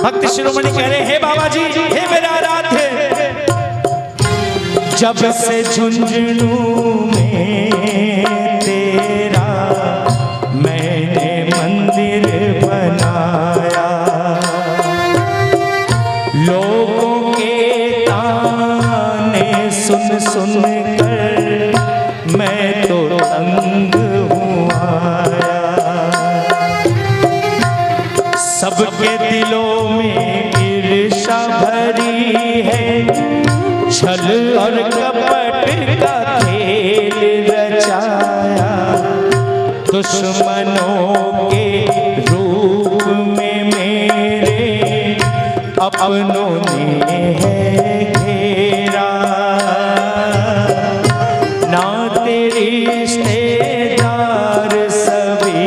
भक्त शिरोमणि कह रहे हे बाबा जी हे मेरा आराध्य, जब से झुंझुनू में तेरा मैंने मंदिर बनाया, लोगों के ताने सुन सुन कर मैं तो तंग हुआ। सबके दिलों में ईर्ष्या भरी है, छल और कपट का खेल रचाया। दुश्मनों के रूप में मेरे अपनों ने है घेरा। ना तेरी रिश्तेदार सभी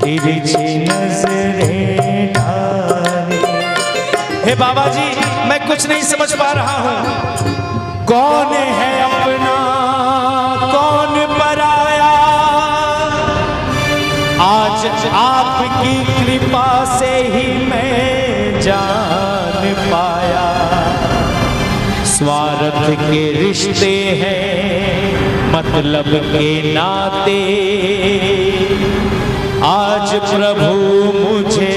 तिरछी नजरें डाले। हे बाबा जी मैं कुछ नहीं समझ पा रहा हूं, कौन है अपना कौन पराया। आज आपकी कृपा से ही मैं जान पाया, स्वार्थ के रिश्ते हैं मतलब के नाते। आज प्रभु मुझे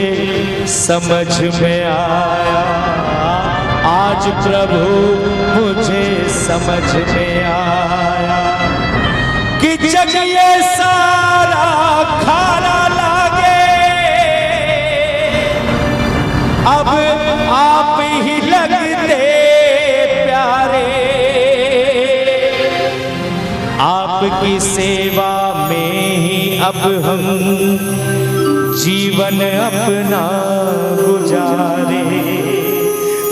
समझ में आया, आज प्रभु मुझे समझ में आया कि जग ये सारा खाना लागे, अब आप ही लगते प्यारे। आपकी सेवा में ही अब हम जीवन अपना गुजारे।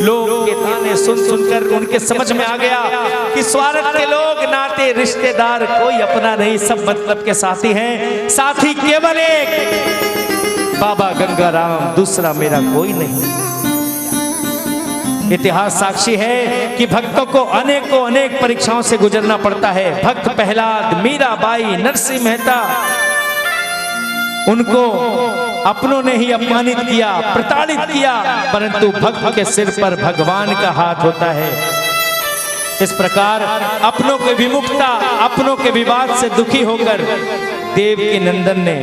लोग के ताने सुन सुनकर उनके समझ में आ गया कि स्वार्थ के लोग नाते रिश्तेदार कोई अपना नहीं, सब मतलब के साथी हैं। साथी केवल एक बाबा गंगाराम, दूसरा मेरा कोई नहीं। इतिहास साक्षी है कि भक्तों को अनेक परीक्षाओं से गुजरना पड़ता है। भक्त प्रहलाद, मीराबाई, नरसिंह मेहता, उनको अपनों ने ही अपमानित किया, प्रताड़ित किया, परंतु भक्त के सिर पर भगवान का हाथ होता है। इस प्रकार अपनों के विमुखता, अपनों के विवाद से दुखी होकर देव के नंदन ने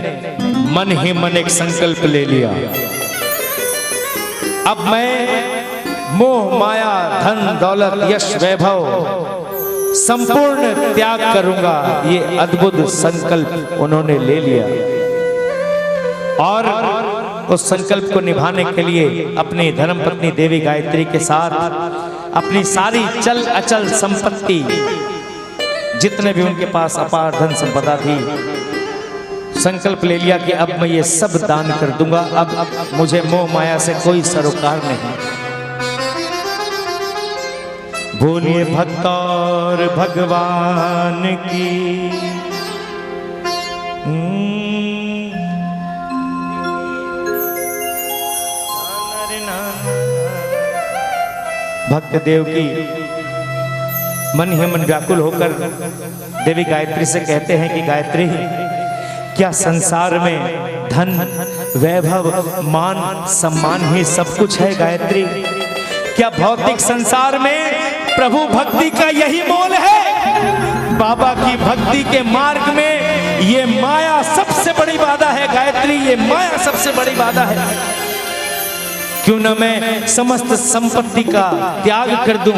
मन ही मन एक संकल्प ले लिया, अब मैं मोह माया धन दौलत यश वैभव संपूर्ण त्याग करूंगा, ये अद्भुत संकल्प उन्होंने ले लिया। और उस संकल्प को निभाने के लिए अपनी धर्मपत्नी देवी गायत्री के साथ अपनी सारी चल अचल संपत्ति, जितने भी उनके पास अपार धन संपदा थी, संकल्प ले लिया कि अब मैं ये सब दान कर दूंगा, अब मुझे मोह माया से कोई सरोकार नहीं। बोलिए भक्त और भगवान की। भक्त देव की मन ही मन व्याकुल होकर देवी गायत्री से कहते हैं कि गायत्री, क्या संसार में धन वैभव मान सम्मान ही सब कुछ है गायत्री? क्या भौतिक संसार में प्रभु भक्ति का यही मोल है? बाबा की भक्ति के मार्ग में ये माया सबसे बड़ी बाधा है गायत्री, ये माया सबसे बड़ी बाधा है। क्यों न मैं समस्त संपत्ति का त्याग कर दूं,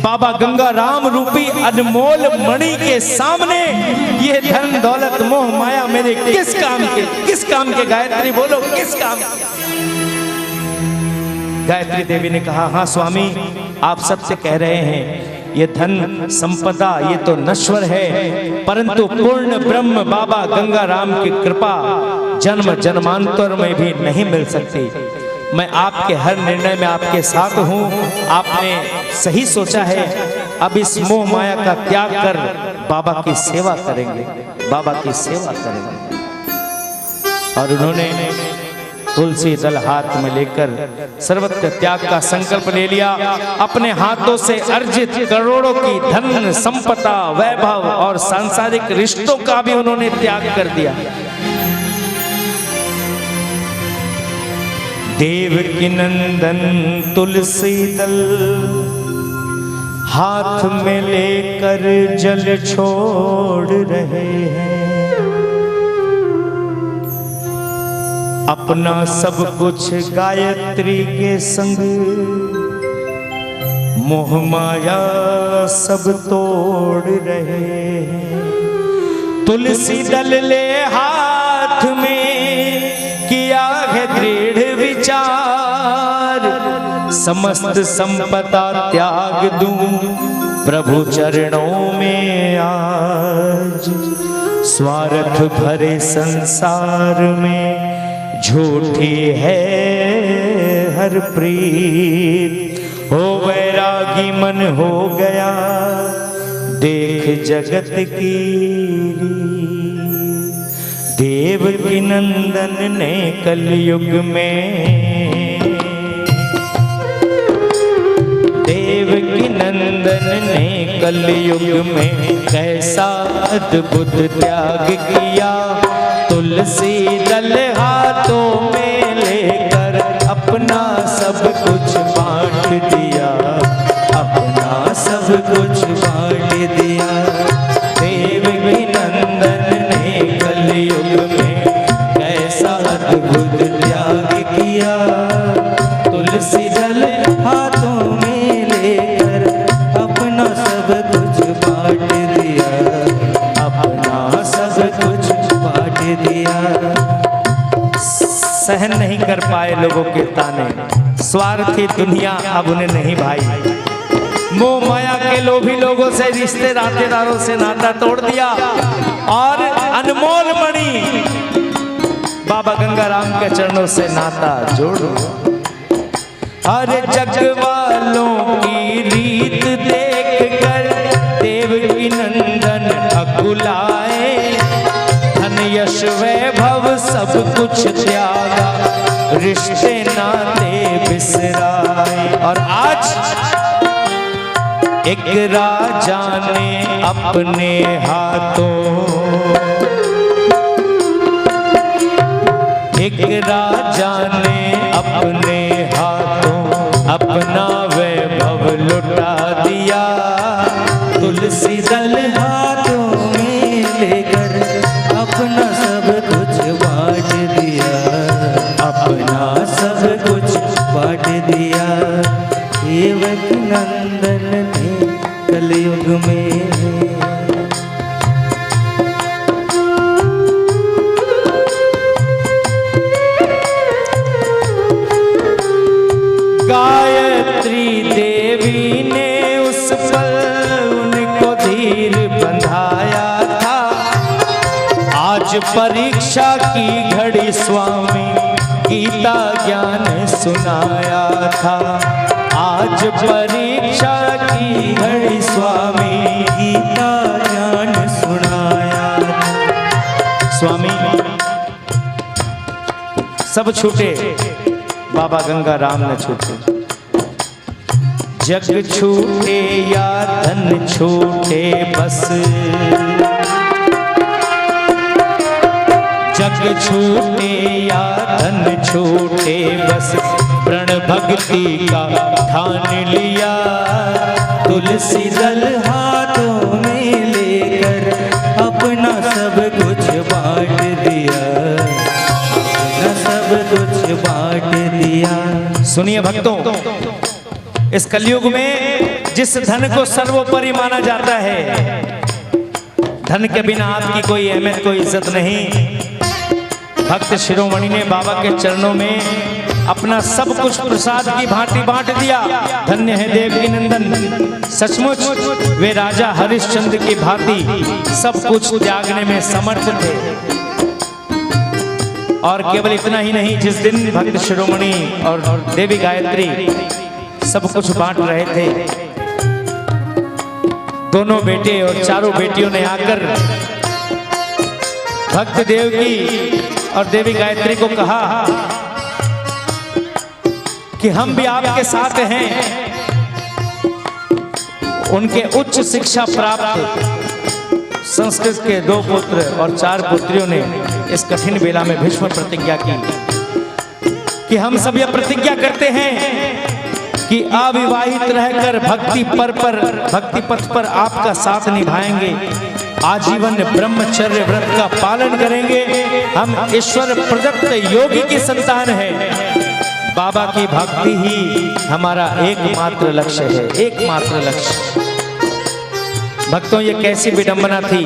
बाबा गंगा राम रूपी अनमोल मणि के सामने ये धन दौलत मोह माया मेरे किस काम के गायत्री बोलो, किस काम के? गायत्री देवी ने कहा, हाँ स्वामी, आप सबसे कह रहे हैं ये धन संपदा ये तो नश्वर है, परंतु पूर्ण ब्रह्म बाबा गंगा राम की कृपा जन्म जन्मांतर में भी नहीं मिल सकती। मैं आपके हर निर्णय में आपके साथ हूँ, आपने सही सोचा है। अब इस मोह माया का त्याग कर बाबा की सेवा करेंगे, बाबा की सेवा करेंगे। और उन्होंने तुलसी दल हाथ में लेकर सर्वत्र त्याग का संकल्प ले लिया। अपने हाथों से अर्जित करोड़ों की धन संपदा वैभव और सांसारिक रिश्तों का भी उन्होंने त्याग कर दिया। देवकी नंदन तुलसी दल हाथ में लेकर जल छोड़ रहे हैं, अपना सब कुछ गायत्री के संग मोह माया सब तोड़ रहे हैं। तुलसी दल ले हाथ में किया है दृढ़ विचार, समस्त संपदा त्याग दूं प्रभु चरणों में आज। स्वार्थ भरे संसार में झूठी है हर प्रीत, हो वैरागी मन हो गया देख जगत की रीत। देवकी नंदन ने कलयुग में, देवकी नंदन ने कलयुग में कैसा अद्भुत त्याग किया। तुलसी दल हाथों में लेकर अपना सब कुछ बांट दिया, अपना सब कुछ बांट दिया। देवकी नंदन ने कलयुग में कैसा अद्भुत त्याग किया। तुलसी दल हाथों में लेकर अपना सब कुछ बांट दिया, अपना सब कुछ बांट दिया। सहन नहीं कर पाए लोगों के ताने, स्वार्थी दुनिया अब उन्हें नहीं भाई। मोह माया के लोभी लोगों से रिश्ते नातेदारों से नाता तोड़ दिया और अनमोल मणि बाबा गंगा राम के चरणों से नाता जोड़। हर जग वालों की रीत देख कर देवकी नंदन अकुलाए, धन यश वैभव सब कुछ त्यागा, रिश्ते नाते बिसराए। और आज एक राजा ने अपने हाथों, एक राजा ने अपने हाथों अपना वैभव लुटा दिया। तुलसी दल हाथों में लेकर अपना सब कुछ बांट दिया, अपना सब कुछ बांट दिया। देवकी नंदन ने कलयुग में। गायत्री देवी ने उस पल उनको धीर बंधाया था। आज परीक्षा की घड़ी स्वामी गीता ज्ञान सुनाया था। आज परीक्षा की घड़ी स्वामी गीता ज्ञान सुनाया था। स्वामी सब छूटे, बाबा गंगा राम न छूटे। जग छूटे या धन छूटे बस, जग छूटे या धन छूटे बस, प्रण भक्ति का ठान लिया। तुलसी दल हाथों में लेकर अपना सब कुछ बांट दिया, अपना सब कुछ बांट दिया। सुनिए भक्तों, इस कलयुग में जिस धन को सर्वोपरि माना जाता है, धन के बिना आपकी कोई अहमियत, कोई इज्जत नहीं। भक्त शिरोमणि ने बाबा के चरणों में अपना सब कुछ प्रसाद की भांति बांट दिया। धन्य है देवकी नंदन, सचमुच वे राजा हरिश्चंद्र की भांति सब कुछ त्यागने में समर्थ थे। और केवल इतना ही नहीं, जिस दिन भक्त शिरोमणि और देवी गायत्री सब कुछ बांट रहे थे, दोनों बेटे और चारों बेटियों ने आकर भक्त देवकी और देवी गायत्री को कहा कि हम भी आपके साथ हैं। उनके उच्च शिक्षा प्राप्त संस्कृत के 2 पुत्र और 4 पुत्रियों ने इस कठिन बेला में भीष्म प्रतिज्ञा की कि हम सब यह प्रतिज्ञा करते हैं कि अविवाहित रहकर भक्ति पथ पर आपका साथ निभाएंगे, आजीवन ब्रह्मचर्य व्रत का पालन करेंगे। हम ईश्वर प्रदत्त योगी की संतान है। बाबा की भक्ति ही हमारा एकमात्र लक्ष्य है, एकमात्र लक्ष्य। भक्तों, ये कैसी विडंबना थी।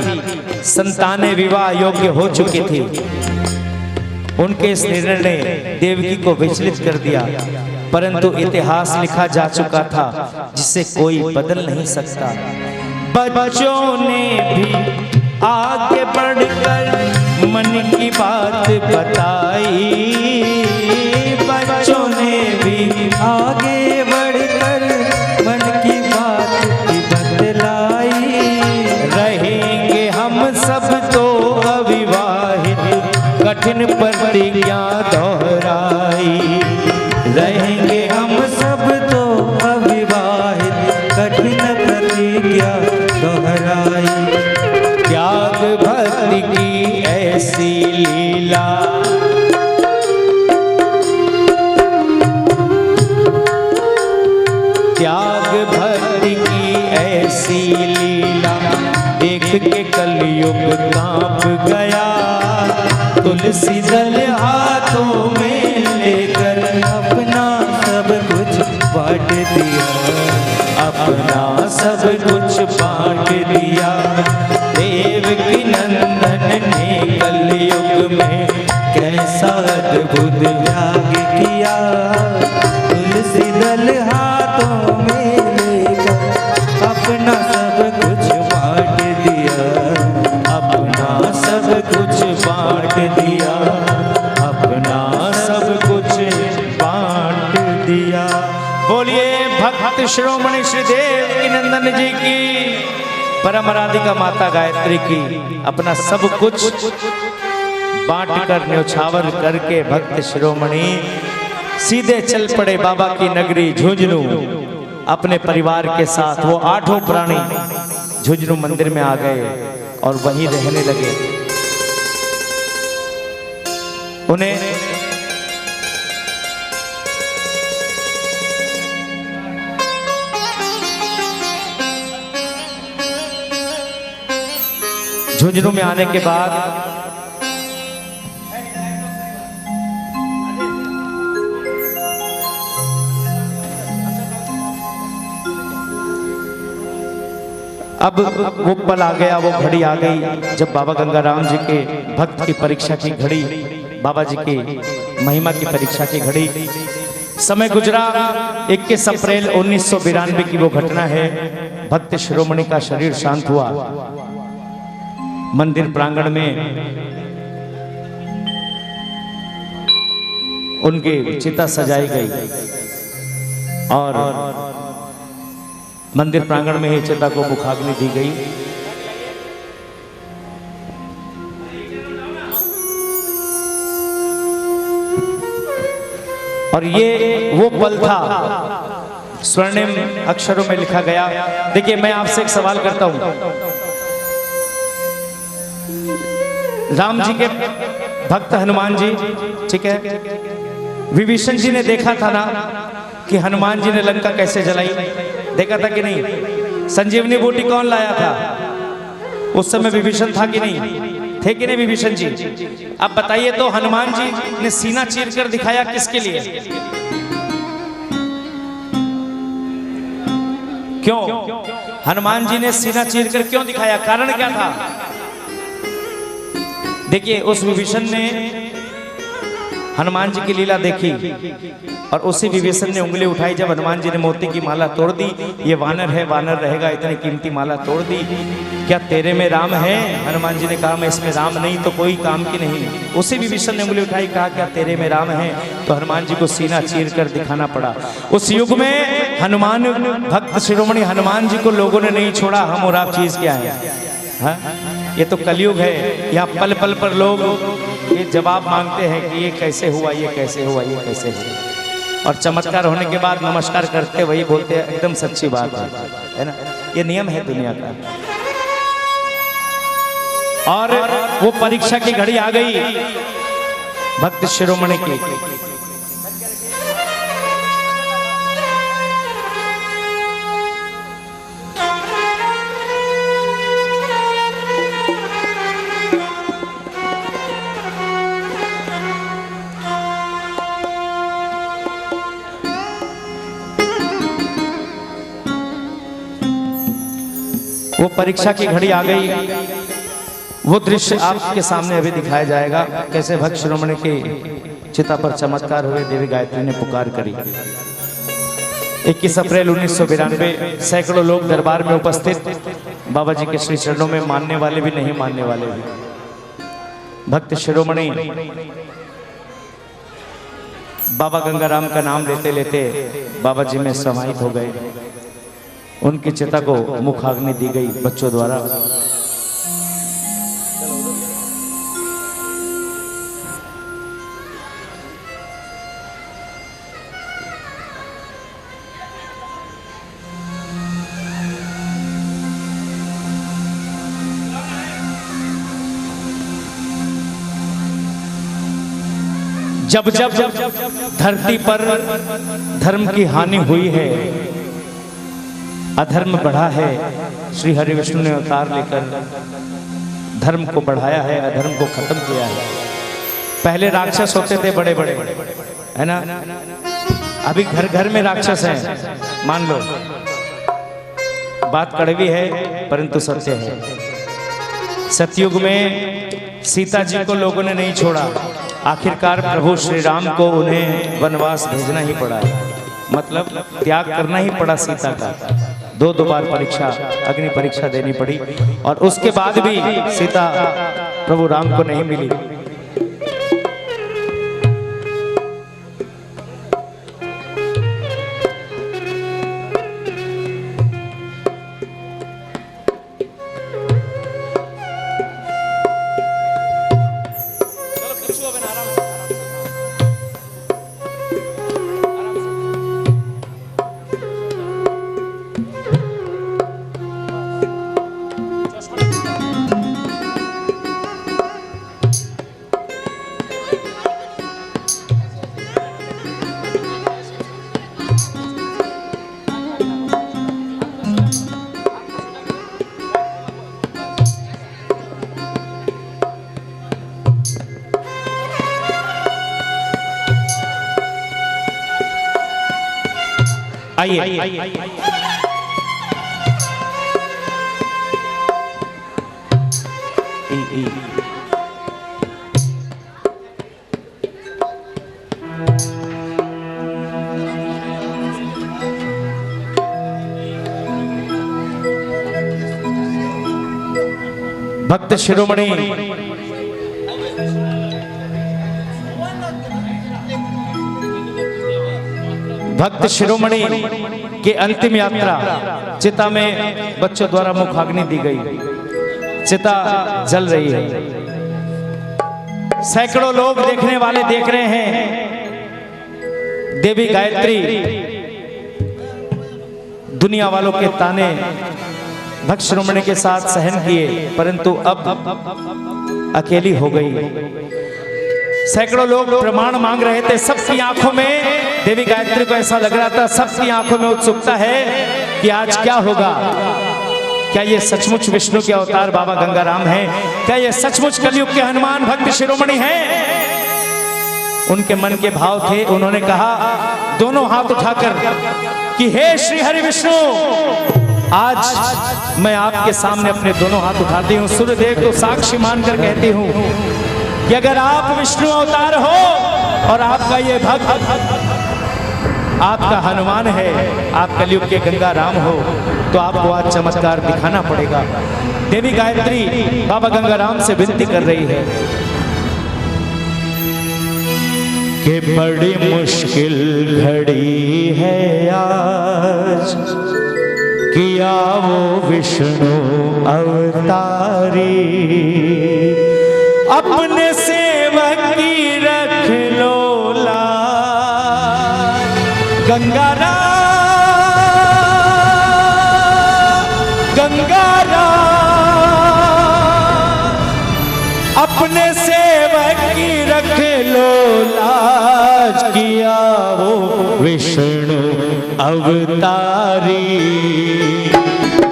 संतानें विवाह योग्य हो चुकी थी। उनके इस निर्णय ने देवकी को विचलित कर दिया, परंतु इतिहास लिखा जा चुका था जिसे कोई बदल नहीं सकता। बच्चों ने भी आगे बढ़कर मन की बात बताई, बच्चों ने भी आगे बढ़कर मन की बात की बतलाई। रहेंगे हम सब तो अविवाहित, कठिन प्रतिज्ञा दोहराई। रहेंगे हम सब तो अविवाहित, कठिन प्रतिज्ञा दोहराई। त्याग भक्ति की ऐसी लीला, त्याग भक्ति की ऐसी लीला, देख के कलयुग कांप गया। तुलसी दल हाथों में लेकर अपना सब कुछ बांट दिया, अपना सब कुछ बांट दिया। देवकी नंदन ने कलयुग में कैसा अद्भुत त्याग किया। तुलसी दल हाथों में लेकर अपना सब कुछ बांट दिया, अपना सब कुछ बांट दिया, अपना सब कुछ बांट दिया। बोलिए भक्त शिरोमणि श्री देवकी नंदन जी की, परम आराधिका माता गायत्री की। अपना सब कुछ बांट कर न्योछावर करके भक्त शिरोमणि सीधे चल पड़े बाबा की नगरी झुंझुनू। अपने परिवार के साथ वो 8 प्राणी झुंझुनू मंदिर में आ गए और वहीं रहने लगे। उन्हें झुंझुनू में आने के बाद अब वो पल आ गया, वो घड़ी आ गई जब बाबा गंगाराम जी के भक्त की परीक्षा की घड़ी, बाबा जी की महिमा की परीक्षा की घड़ी। समय गुजरा, 21 अप्रैल 1992 की वो घटना है। भक्त शिरोमणि का शरीर शांत हुआ, मंदिर प्रांगण में उनकी चिता सजाई गई और मंदिर प्रांगण में ही चिता को मुखाग्नि दी गई। और ये वो पल था, स्वर्णिम अक्षरों में लिखा गया। देखिए, मैं आपसे एक सवाल करता हूं, राम जी के भक्त हनुमान जी, ठीक है, विभीषण जी ने देखा था ना कि हनुमान जी ने लंका कैसे जलाई, देखा था कि नहीं? संजीवनी बूटी कौन लाया था? उस समय विभीषण था कि नहीं? थे कि नहीं विभीषण जी? अब बताइए तो, हनुमान जी ने सीना चीर कर दिखाया किसके लिए? क्यों हनुमान जी ने सीना चीर कर क्यों दिखाया? कारण क्या था? देखिए, उस विभीषण ने हनुमान जी की लीला देखी और उसी विभीषण ने उंगली उठाई जब हनुमान जी ने मोती की माला तोड़ दी। ये वानर है, वानर रहेगा, इतनी कीमती माला तोड़ दी, क्या तेरे में राम है? हनुमान जी ने कहा, मैं इसमें राम नहीं तो कोई काम की नहीं। उसी विभीषण ने उंगली उठाई, कहा, क्या तेरे में राम है? तो हनुमान जी को सीना चीर कर दिखाना पड़ा। उस युग में हनुमान, भक्त शिरोमणि हनुमान जी को लोगों ने नहीं छोड़ा। हम और आप चीज क्या है? हा? ये तो कलयुग है। यहाँ पल पल पर लोग ये जवाब मांगते हैं कि ये कैसे हुआ, ये कैसे हुआ, ये कैसे हुआ, और चमत्कार होने के बाद नमस्कार करते वही बोलते हैं एकदम सच्ची बात है ना? ये नियम है दुनिया का। और वो परीक्षा की घड़ी आ गई भक्त शिरोमणि की। वो परीक्षा की घड़ी आ गई। वो दृश्य आपके सामने अभी दिखाया जाएगा, कैसे भक्त शिरोमणि के चिता पर चमत्कार हुए। देवी गायत्री ने पुकार करी। 21 अप्रैल 1992 सैकड़ों लोग दरबार में उपस्थित, बाबा जी के श्री चरणों में, मानने वाले भी, नहीं मानने वाले भी। भक्त शिरोमणि बाबा गंगाराम का नाम लेते लेते बाबा जी में समाहित हो गए। उनकी चिता को मुखाग्नि दी गई बच्चों द्वारा। जब जब धरती पर धर्म की हानि हुई है, अधर्म बढ़ा है, श्री हरि विष्णु ने अवतार लेकर धर्म को बढ़ाया है, अधर्म को खत्म किया है। पहले राक्षस होते थे बड़े बड़े, है ना? अभी घर घर में राक्षस हैं, मान लो। बात कड़वी है परंतु सत्य है। सतयुग में सीता जी को लोगों ने नहीं छोड़ा। आखिरकार प्रभु श्री राम को उन्हें वनवास भेजना ही पड़ा, मतलब त्याग करना ही पड़ा सीता का। दो बार परीक्षा, अग्नि परीक्षा देनी पड़ी और उसके बाद भी सीता प्रभु राम को नहीं मिली। आइए भक्त शिरोमणि भक्त शिरोमणि की अंतिम यात्रा, चिता में बच्चों द्वारा मुखाग्नि दी गई, चिता जल रही है। सैकड़ों लोग देखने वाले देख रहे हैं। देवी गायत्री दुनिया वालों के ताने भक्त शिरोमणि के साथ सहन किए, परंतु अब अकेली हो गई। सैकड़ों लोग प्रमाण मांग रहे थे, सबकी आंखों में देवी गायत्री को ऐसा लग रहा था, सबकी आंखों में उत्सुकता है कि आज क्या होगा। क्या ये सचमुच विष्णु के अवतार बाबा गंगाराम हैं? क्या ये सचमुच कलयुग के हनुमान भक्त शिरोमणि हैं? उनके मन के भाव थे। उन्होंने कहा दोनों हाथ उठाकर कि हे श्री हरि विष्णु, आज मैं आपके सामने अपने दोनों हाथ उठाती हूँ, सूर्यदेव को साक्षी मानकर कहती हूँ कि अगर आप विष्णु अवतार हो और आपका ये भक्त आपका हनुमान है, आप कलयुग के गंगाराम हो, तो आपको आज चमत्कार दिखाना पड़ेगा। देवी गायत्री बाबा गंगाराम से विनती कर रही है कि बड़ी मुश्किल घड़ी है आज, किया वो विष्णु अवतारी, अपने सेवक की रख लो लाज। गंगाराम अपने सेवक की रख लो लाज, किया वो विष्णु अवतारी,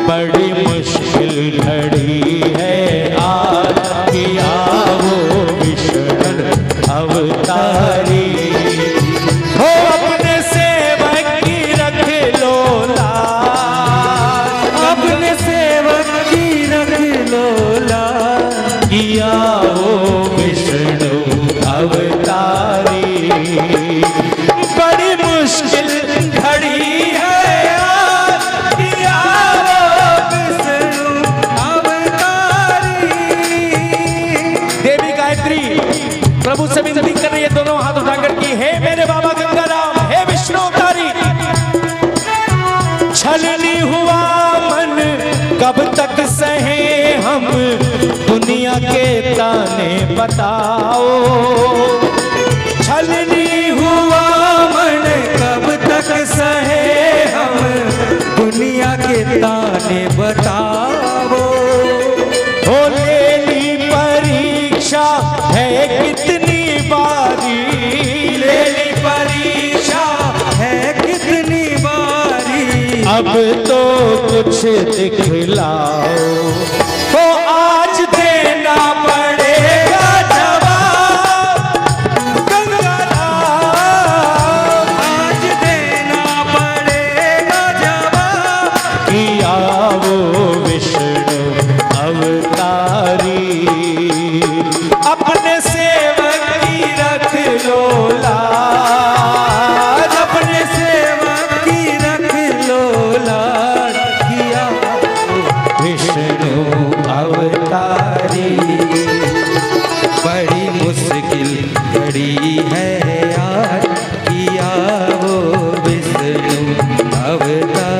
बड़ी मुश्किल घड़ी है आज, किया वो विष्णु अवतारी। हो अपने सेवक की रख लो लाज, अपने सेवक की रख लो लाज, किया वो विष्णु अवतारी, बड़ी मुश्किल घड़ी है आज, किया वो विष्णु अवतारी। देवी गायत्री प्रभु से विनती कर रही है, दोनों हाथ उठाकर की, हे मेरे बाबा गंगाराम, हे विष्णु अवतारी, छलनी हुआ मन कब तक सहे हम, दुनिया के ताने बताओ। छलनी हुआ मन कब तक सहे हम, दुनिया के ताने बताओ। हो ले ली परीक्षा है कितनी बारी, ले ली परीक्षा है कितनी बारी, अब तो कुछ दिखलाओ। तो आज देना पड़ेगा जवाब गंगाराम, आज देना पड़ेगा जवाब, किया वो विष्णु अवतारी, अपने सेवक की रख लो लाज, अपने सेवक की रख लो लाज, किया विष्णु अवतारी, बड़ी मुश्किल घड़ी है यार, किया वो विष्णु अवतारी।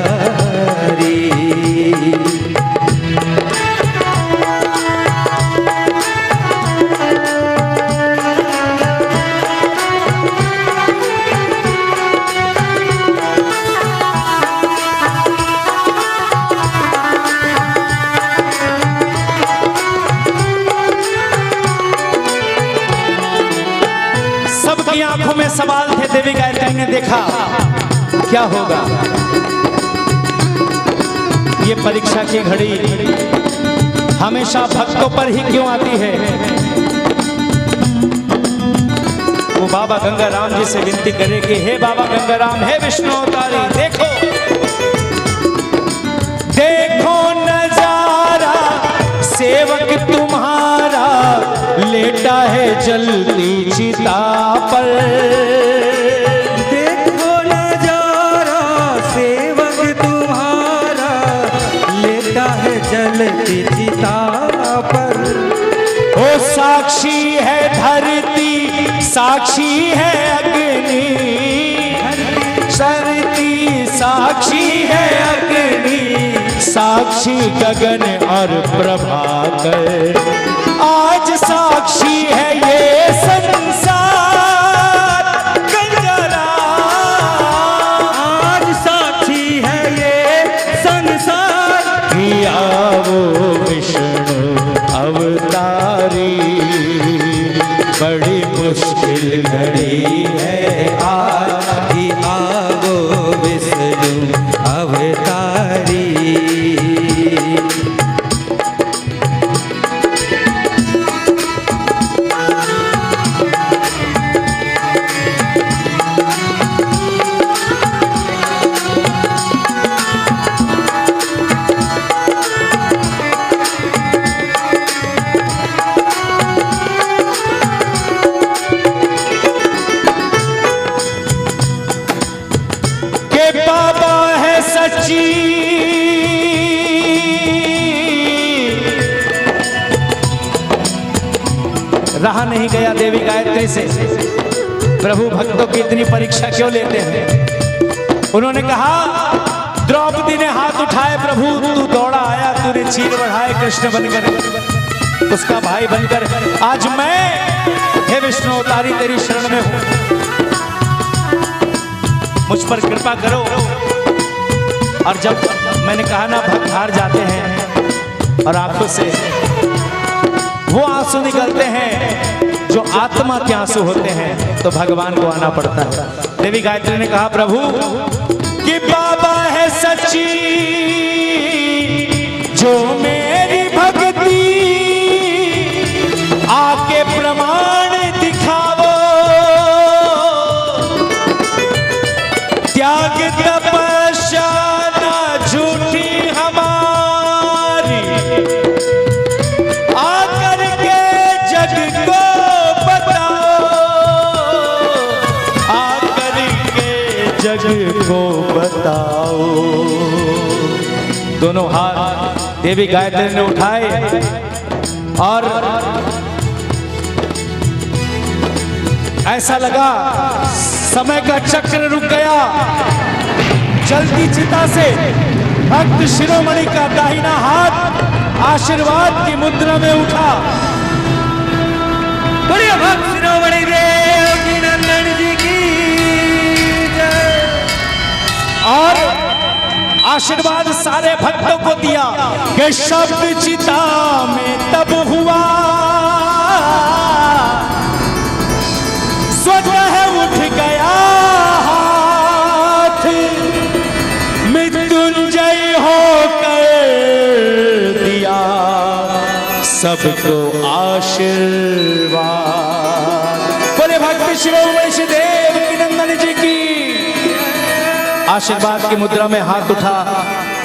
सबकी आंखों में सवाल थे। देवी गायत्री ने देखा क्या होगा। ये परीक्षा की घड़ी हमेशा भक्तों पर ही क्यों आती है। वो बाबा गंगाराम जी से विनती करे कि हे बाबा गंगाराम, हे विष्णु अवतारी, देखो देखो नजारा सेवक तुम्हारा साक्षी है अग्नि, धरती साक्षी है अग्नि, साक्षी गगन और प्रभाकर, आज साक्षी है ये संसार कंजरा, आज साक्षी है ये संसार, किया वो विष्णु अवतारी, बड़ी मुश्किल घड़ी है आज, कि आवो विष्णु अवतारी। रहा नहीं गया देवी गायत्री से, प्रभु भक्तों की इतनी परीक्षा क्यों लेते हैं। उन्होंने कहा, द्रौपदी ने हाथ उठाए, प्रभु तू दौड़ा आया, तूने चीर बढ़ाए कृष्ण बनकर, उसका भाई बनकर, आज मैं हे विष्णु अवतारी तेरी शरण में हूं, मुझ पर कृपा करो। और जब मैंने कहा ना, भक्त हार जाते हैं और आंखों से वो आंसू निकलते हैं जो आत्मा के आंसू होते हैं, तो भगवान को आना पड़ता है। देवी गायत्री ने कहा, प्रभु कि बाबा है सच्ची जो मेरी भक्ति, आके प्रमाण दिखावो, त्याग तपस्या ना झूठी हमारी, आकर के जग को बताओ, आकर के जग को बताओ। दोनों हाथ देवी गायत्री ने उठाए और ऐसा लगा समय का चक्र रुक गया। जलती चिता से भक्त शिरोमणि का दाहिना हाथ आशीर्वाद की मुद्रा में उठा। बढ़िया भक्त शिरोमणि देव की नंदन जी की जय। और आशीर्वाद सारे भक्तों को दिया कि शब्द चिता में तब हुआ, स्वतः उठ गया हाथ, मृत्युंजय होकर दिया सबको आशीर्वाद। बोले भक्त शिरोमणि देव की नंदन जी की। आशीर्वाद की मुद्रा में हाथ उठा,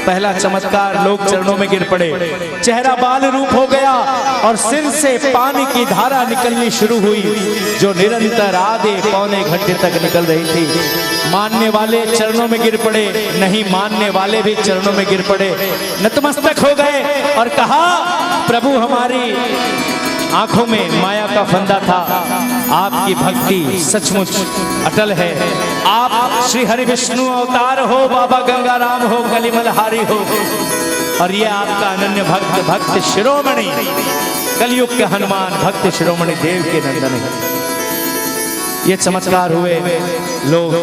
पहला चमत्कार, लोग चरणों में गिर पड़े, चेहरा बाल रूप हो गया और सिर से पानी की धारा निकलनी शुरू हुई, जो निरंतर आधे पौने घंटे तक निकल रही थी। मानने वाले चरणों में गिर पड़े, नहीं मानने वाले भी चरणों में गिर पड़े, नतमस्तक हो गए और कहा, प्रभु हमारी आंखों में माया का फंदा था, आपकी भक्ति सचमुच अटल है। आप श्री हरि विष्णु अवतार हो, बाबा गंगाराम हो, कलिमलहारी हो, और ये आपका अनन्य भक्त भक्त शिरोमणि, कलयुग के हनुमान भक्त शिरोमणि देव के नंदन है। ये चमत्कार हुए, लोग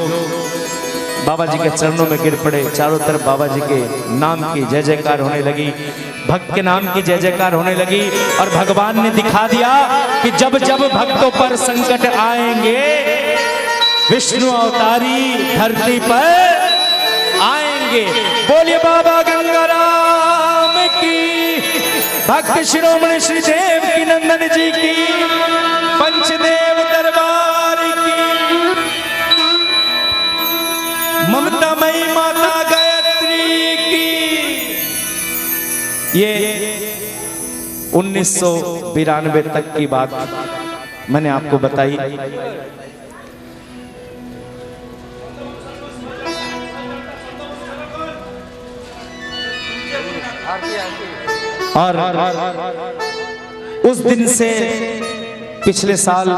बाबा जी के चरणों में गिर पड़े, चारों तरफ बाबा जी के नाम की जय जयकार होने लगी, भक्त के नाम की जय जयकार होने लगी। और भगवान ने दिखा दिया कि जब जब भक्तों पर संकट आएंगे, विष्णु अवतारी धरती पर आएंगे। बोलिए बाबा गंगाराम की, भक्त शिरोमणि श्री देव की नंदन जी की, पंचदेव दरबार की, ममतामयी माता गायत्री की। ये 1992 तक की बात मैंने आपको बताई। और उस दिन से पिछले साल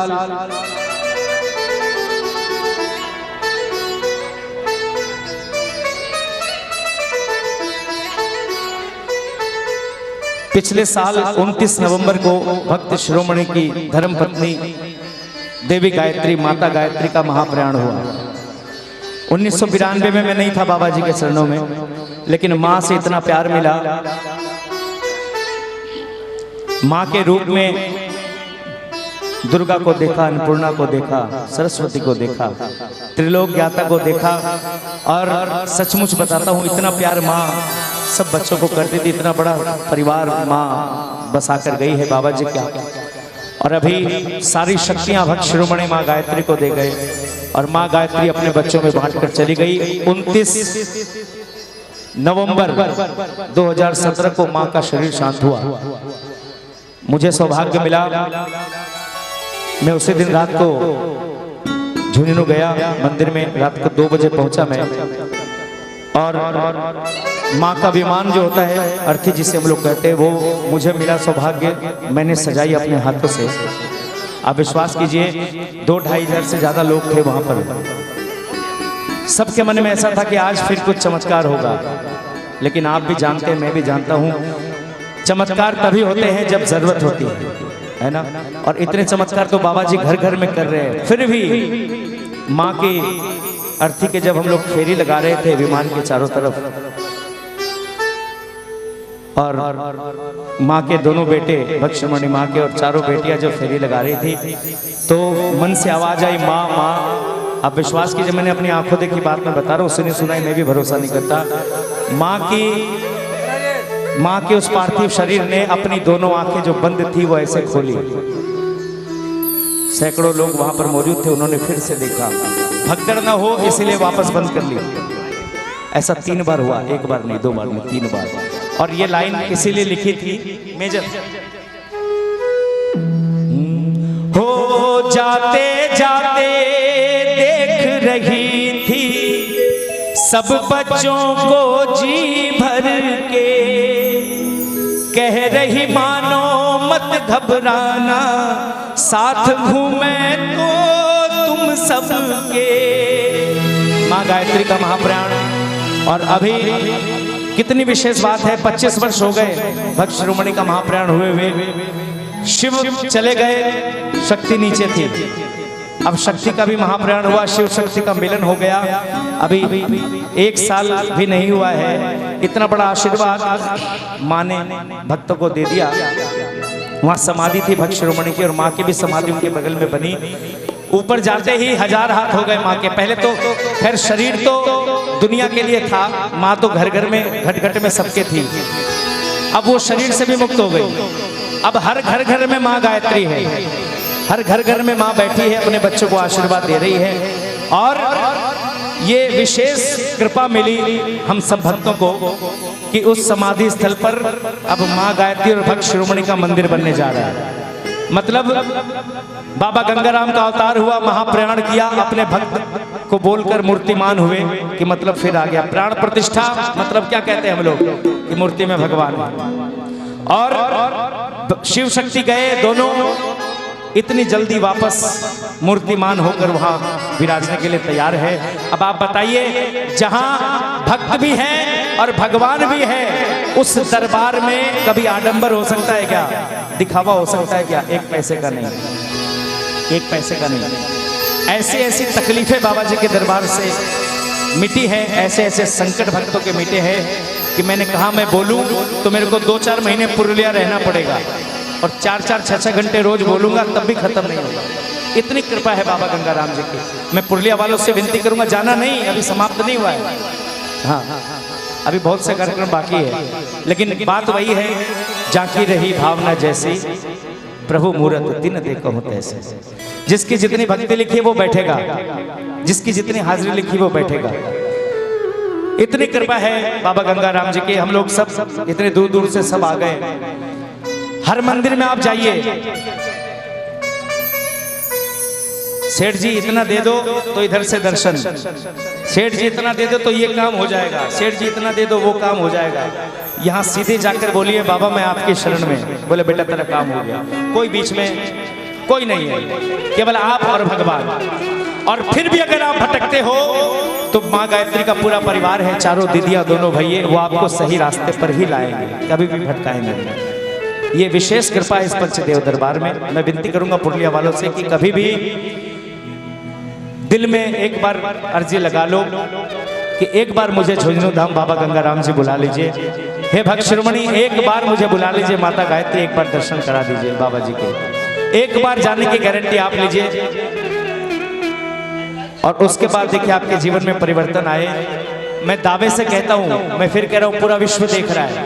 पिछले साल 29 नवंबर को भक्त शिरोमणि की धर्मपत्नी देवी गायत्री, माता गायत्री का महाप्रयाण हुआ। 1992 में मैं नहीं था बाबा जी के चरणों में, लेकिन माँ से इतना प्यार मिला। माँ के रूप में दुर्गा को देखा, अन्नपूर्णा को देखा, सरस्वती को देखा, त्रिलोक ज्ञाता को देखा। और सचमुच बताता हूँ, इतना प्यार माँ सब बच्चों को करती थी। इतना बड़ा परिवार माँ बसा कर गई है बाबा जी का। और अभी सारी शक्तियां भक्त शिरोमणि माँ गायत्री को दे गए और माँ गायत्री अपने बच्चों में बांट कर चली गई। 29 नवंबर 2017 को माँ का शरीर शांत हुआ। मुझे सौभाग्य मिला, मैं उसी दिन रात को झुंझुनू गया मंदिर में। रात को 2 बजे पहुंचा मैं, और माँ का विमान जो होता है, अर्थी जिसे हम लोग कहते हैं, वो मुझे मिला सौभाग्य। मैंने सजाई अपने हाथों से। आप विश्वास कीजिए, 2-2.5 हज़ार से ज्यादा लोग थे वहां पर। सबके मन में ऐसा था कि आज फिर कुछ चमत्कार होगा। लेकिन आप भी जानते हैं, मैं भी जानता हूं, चमत्कार तभी होते हैं जब जरूरत होती है ना। और इतने चमत्कार तो बाबा जी घर घर में कर रहे हैं। फिर भी माँ की अर्थी के जब हम लोग फेरी लगा रहे थे विमान के चारों तरफ, और माँ के दोनों बेटे, भक्त शिरोमणि माँ के और चारों बेटियां जो फेरी लगा रही थी, तो मन से आवाज आई, माँ माँ। आप विश्वास कीजिए, मैंने अपनी आंखों देखी बात मैं बता रहा हूँ, उसने सुनाई, मैं भी भरोसा नहीं करता। माँ के उस पार्थिव शरीर ने अपनी दोनों आंखें जो बंद थी वो ऐसे खोली। सैकड़ों लोग वहां पर मौजूद थे, उन्होंने फिर से देखा। भगदड़ ना हो इसलिए वापस बंद कर लिया। ऐसा 3 बार हुआ, 1 बार नहीं, 2 बार नहीं, 3 बार। और ये लाइन इसीलिए लिखी थी मेजर, हो जाते जाते देख रही थी सब बच्चों को जी भर के, कह रही मानो मत घबराना, साथ घूमे तो तुम सबके। माँ गायत्री का महाप्रयाण। और अभी कितनी विशेष बात है, 25 वर्ष हो गए भक्त शिरोमणि का महाप्रयाण हुए हुए। शिव चले गए, शक्ति नीचे थी। अब शक्ति का भी महाप्रयाण हुआ, शिव शक्ति का मिलन हो गया। अभी 1 साल भी नहीं हुआ है, इतना बड़ा आशीर्वाद माँ ने भक्तों को दे दिया। वहां समाधि थी भक्त शिरोमणि की, और माँ की भी समाधि उनके बगल में बनी। ऊपर जाते ही 1000 हाथ हो गए माँ के। पहले तो खैर शरीर तो दुनिया के लिए था, माँ तो घर घर में, घट घट में सबके थी। अब वो शरीर से भी मुक्त हो गई। अब हर घर घर में माँ गायत्री है, हर घर घर में माँ बैठी है, अपने बच्चों को आशीर्वाद दे रही है। और ये विशेष कृपा मिली हम सब भक्तों को कि उस समाधि स्थल पर अब माँ गायत्री और भक्त शिरोमणि का मंदिर बनने जा रहा है। मतलब बाबा गंगाराम का अवतार हुआ, महाप्रयाण किया, अपने भक्त को बोलकर मूर्तिमान हुए कि मतलब फिर आ गया। प्राण प्रतिष्ठा मतलब क्या कहते हैं हम लोग कि मूर्ति में भगवान है। और शिव शक्ति गए दोनों इतनी जल्दी वापस मूर्तिमान होकर वहां विराजने के लिए तैयार है। अब आप बताइए, जहां भक्त भी है और भगवान भी है, उस दरबार में कभी आडंबर हो सकता है क्या? दिखावा हो सकता है क्या? 1 पैसे का नहीं, 1 पैसे का नहीं। ऐसी ऐसी तकलीफें बाबा जी के दरबार से मिटी है, ऐसे ऐसे संकट भक्तों के मिटे हैं कि मैंने कहा मैं बोलूं तो मेरे को 2-4 महीने पुरुलिया रहना पड़ेगा, और 4-4, 6-6 घंटे रोज बोलूंगा तब भी खत्म नहीं होगा। इतनी कृपा है बाबा गंगाराम जी की। मैं पुरुलिया वालों से विनती करूंगा, जाना नहीं, अभी समाप्त नहीं हुआ है। हाँ, अभी बहुत से कार्यक्रम बाकी है, लेकिन बात वही है, जाकी रही भावना जैसी, प्रभु मूरत दिन देखो तैसे। जिसकी जितनी भक्ति लिखी वो बैठेगा, जिसकी जितनी हाजिरी लिखी वो बैठेगा। इतनी कृपा है बाबा गंगाराम जी की। हम लोग सब इतने दूर दूर से सब आ गए। हर मंदिर में आप जाइए, सेठ जी इतना दे दो तो इधर से दर्शन, सेठ जी इतना दे दो तो ये काम हो जाएगा, सेठ जी इतना दे दो वो काम हो जाएगा। यहाँ सीधे जाकर बोलिए बाबा मैं आपकी शरण में, बोले बेटा तेरा काम हो गया। कोई बीच में कोई नहीं है, केवल आप और भगवान। और फिर भी अगर आप भटकते हो तो माँ गायत्री का पूरा परिवार है, चारों दीदियाँ दोनों भैये, वो आपको सही रास्ते पर ही लाएंगे, कभी भी भटकाएंगे नहीं। ये विशेष कृपा है इस पंचदेव दरबार में। मैं विनती करूंगा पुरलिया वालों से कि कभी भी दिल में एक बार अर्जी लगा लो कि एक बार मुझे झुंझुनू धाम बाबा गंगाराम जी बुला लीजिए। हे भक्त शिरोमणि, एक बार मुझे बुला लीजिए, माता गायत्री एक बार दर्शन करा दीजिए बाबा जी के। एक बार जाने की गारंटी आप लीजिए और उसके बाद देखिए आपके जीवन में परिवर्तन आए। मैं दावे से कहता हूं, मैं फिर कह रहा हूं, पूरा विश्व देख रहा है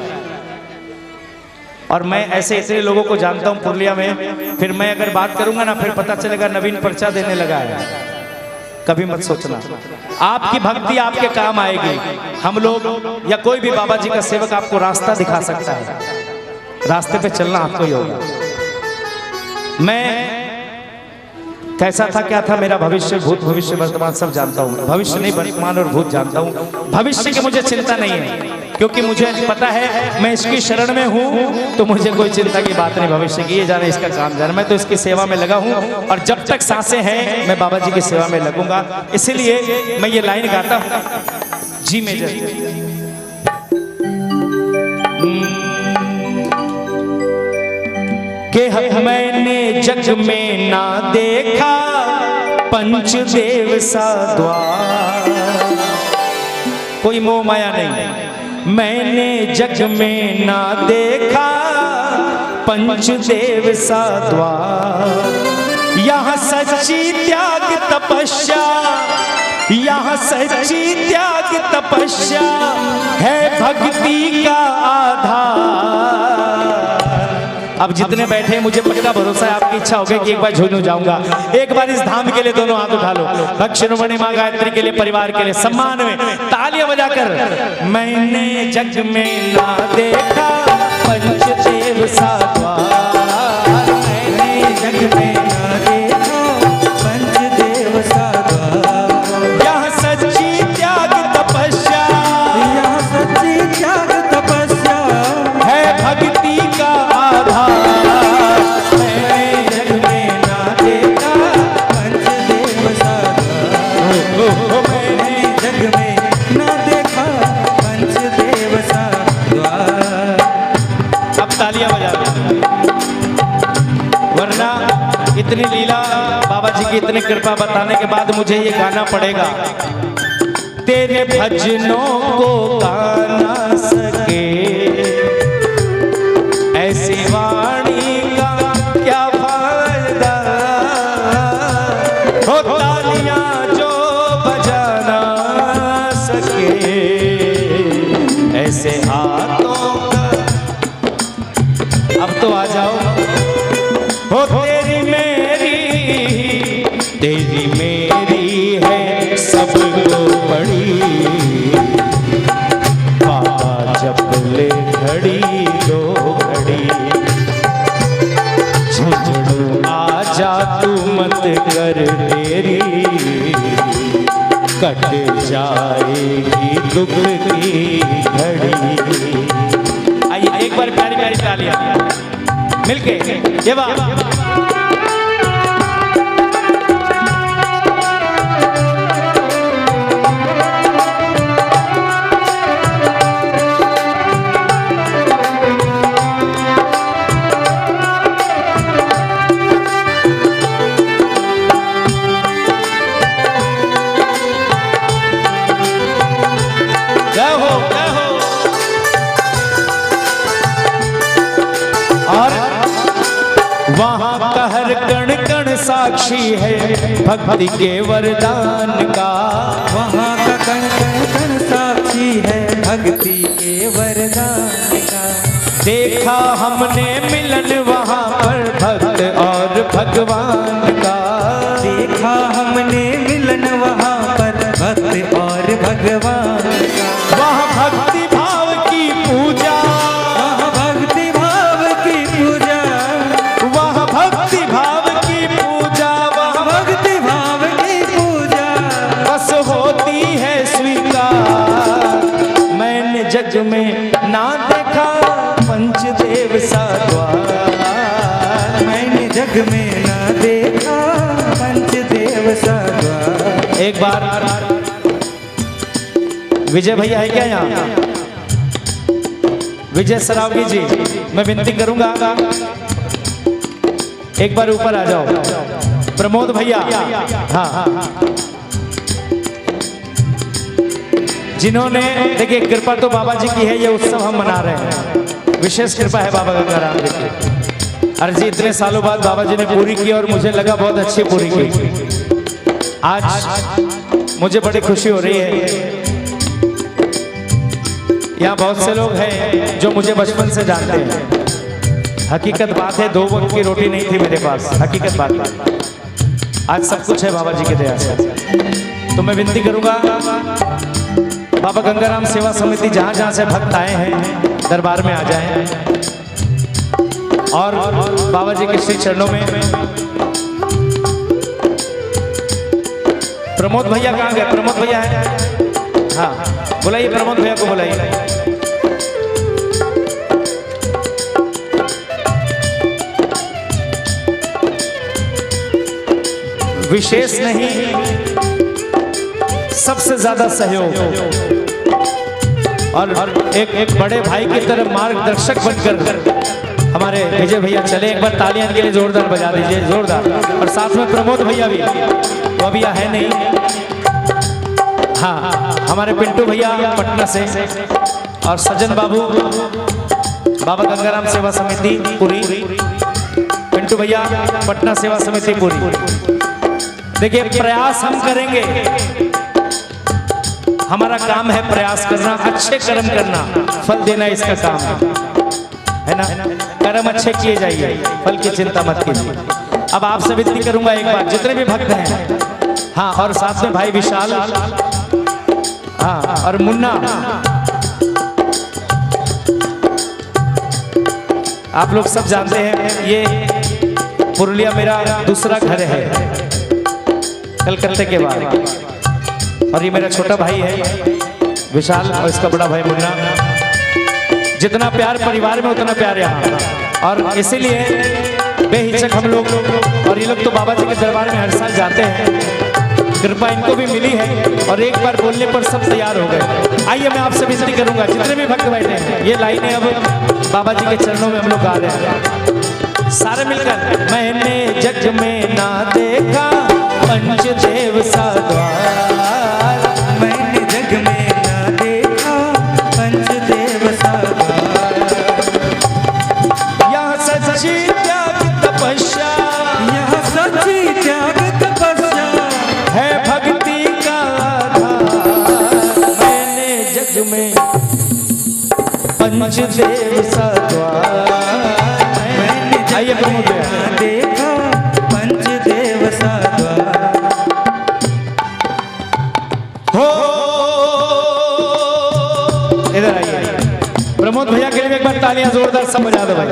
और मैं ऐसे इतने लोगों को जानता हूं पुरलिया में। फिर मैं अगर बात करूंगा ना, फिर पता चलेगा नवीन पर्चा देने लगा है। कभी मत सोचना, आपकी भक्ति आपके काम आएगी। हम लोग या कोई भी बाबा जी का सेवक आपको रास्ता दिखा सकता है, रास्ते पे चलना आपको ही होगा। मैं कैसा था, क्या था, मेरा भविष्य, भूत, भविष्य, वर्तमान सब जानता हूँ। भविष्य नहीं, वर्तमान और भूत जानता हूँ। भविष्य की मुझे चिंता नहीं है, क्योंकि मुझे पता है मैं इसकी शरण में हूँ, तो मुझे कोई चिंता की बात नहीं। भविष्य की ये जाने, इसका काम जाने, मैं तो इसकी सेवा में लगा हूँ और जब तक सांसें हैं मैं बाबा जी की सेवा में लगूंगा। इसीलिए मैं ये लाइन गाता हूँ, जी मेजर। कि मैंने जग में ना देखा पंचदेव सा द्वार, कोई मोह माया नहीं। मैंने जग में ना देखा पंचदेव सा द्वार, यहाँ सच्ची त्याग तपस्या, यहाँ सच्ची त्याग तपस्या है भक्ति का आधार। अब जितने बैठे हैं मुझे पक्का भरोसा है आपकी इच्छा हो गई कि एक बार झुंझुनू जाऊंगा। एक बार इस धाम के लिए दोनों हाथ उठा लो, भक्त शिरोमणि मां गायत्री के लिए, परिवार के लिए, सम्मान में तालियां बजाकर। मैंने जग में ना देखा पंचदेव सा द्वार, मैंने जग में ना देखा पंचदेव सा द्वार, यहाँ सच्ची त्याग तपस्या, यहाँ सच्ची त्याग तपस्या है भक्ति का आधार। मैंने जग में ना देखा पंचदेव सा द्वार, मैंने जग में ना देखा पंचदेव सा द्वार। अब तालियां बजा दो, वरना इतनी लीला बाबा जी की इतनी कृपा बताने के बाद मुझे ये गाना पड़ेगा। तेरे भजनों को गा ना सके ऐसी वाणी का क्या फायदा, हो तालियां जो बजा ना सके ऐसे हाथों का। अब तो आ जाओ, हो तेरी मेरी है सबको बड़ी, बाबा जब ले घड़ी दो घड़ी, झुंझुनू आजा तू मत कर देरी, कट जाएगी दुख की घड़ी। आइए एक बार प्यारी प्यारी तालियां मिलके, ये बात। वहाँ का हर कण कण साक्षी है भक्ति के वरदान का, वहाँ का कण कण साक्षी है भक्ति के वरदान का। देखा हमने मिलन वहाँ पर भक्त और भगवान का, देखा हमने मिलन वहाँ पर भक्त और भगवान का। वहाँ भक्ति भाव की पूजा, वहाँ भक्ति भाव की पूजा, वहाँ भक्ति भाव की पूजा, वहाँ भक्ति भाव की पूजा बस होती है स्वीकार। मैंने जग में ना देखा पंचदेव सा द्वार, मैंने जग में ना देखा पंचदेव सा द्वार। एक बार विजय भैया है क्या यहाँ? विजय सरावगी जी, मैं विनती करूंगा एक बार ऊपर आ जाओ। प्रमोद भैया, हाँ, जिन्होंने, देखिए कृपा तो बाबा जी की है, ये उत्सव हम मना रहे हैं, विशेष कृपा है बाबा गंगाराम जी की। अर्जी इतने सालों बाद बाबा जी ने पूरी की और मुझे लगा बहुत अच्छी पूरी की। आज मुझे बड़ी खुशी हो रही है। यहाँ बहुत से लोग हैं जो मुझे बचपन से जानते हैं। हकीकत बात है, 2 वक्त की रोटी नहीं थी मेरे पास, हकीकत बात है। आज सब कुछ है बाबा जी की दया से। तो मैं विनती करूंगा, बाबा गंगाराम सेवा समिति जहां जहां से भक्त आए हैं दरबार में आ जाएं और बाबा जी के श्री चरणों में। प्रमोद भैया कहाँ गए? प्रमोद भैया है, हाँ, बुलाइए प्रमोद भैया को, बुलाइए। विशेष नहीं, सबसे ज्यादा सहयोग और एक बड़े भाई की तरह मार्गदर्शक बनकर हमारे विजय भैया चले। एक बार तालियां इनके लिए जोरदार बजा दीजिए, जोरदार। और साथ में प्रमोद भैया भी, वो अभी है नहीं, हाँ, हमारे पिंटू भैया पटना से, और सज्जन बाबू, बाबा गंगाराम सेवा समिति पूरी, पिंटू भैया पटना सेवा समिति पूरी। देखिए प्रयास हम करेंगे, हमारा काम है प्रयास करना, अच्छे कर्म करना, फल देना इसका काम है ना। कर्म अच्छे किए जाइए, फल की चिंता मत कीजिए। अब आपसे विनती करूंगा एक बार, जितने भी भक्त हैं, हाँ, और साथ में भाई विशाल, हाँ, और मुन्ना, आप लोग सब जानते हैं ये पुरुलिया मेरा दूसरा घर है कलकत्ते के बाद, और ये मेरा छोटा भाई है विशाल और इसका बड़ा भाई मुन्ना। जितना प्यार परिवार में उतना प्यार यहाँ, और इसीलिए बेहिचक हम लोग, और ये लोग तो बाबा जी के दरबार में हर साल जाते हैं, कृपा इनको भी मिली है, और एक बार बोलने पर सब तैयार हो गए। आइए मैं आपसे विनती करूंगा, जितने भी भक्त बैठे हैं, ये लाइनें अब बाबा जी के चरणों में हम लोग गा रहे हैं सारे मिलकर। मैंने जग में ना देखा पंचदेव सा द्वार, मैंने जग में ना देखा पंचदेव सा द्वार। यहाँ सच्ची त्याग तपस्या, यहाँ सच्ची त्याग तपस्या है भक्ति का आधार। मैंने जग में पंचदेव सा द्वार, आइए प्रमोद भैया, देखा पंचदेव सा द्वार। हो इधर आइए, प्रमोद भैया के लिए एक बार तालियां जोरदार सब बजा दो भाई।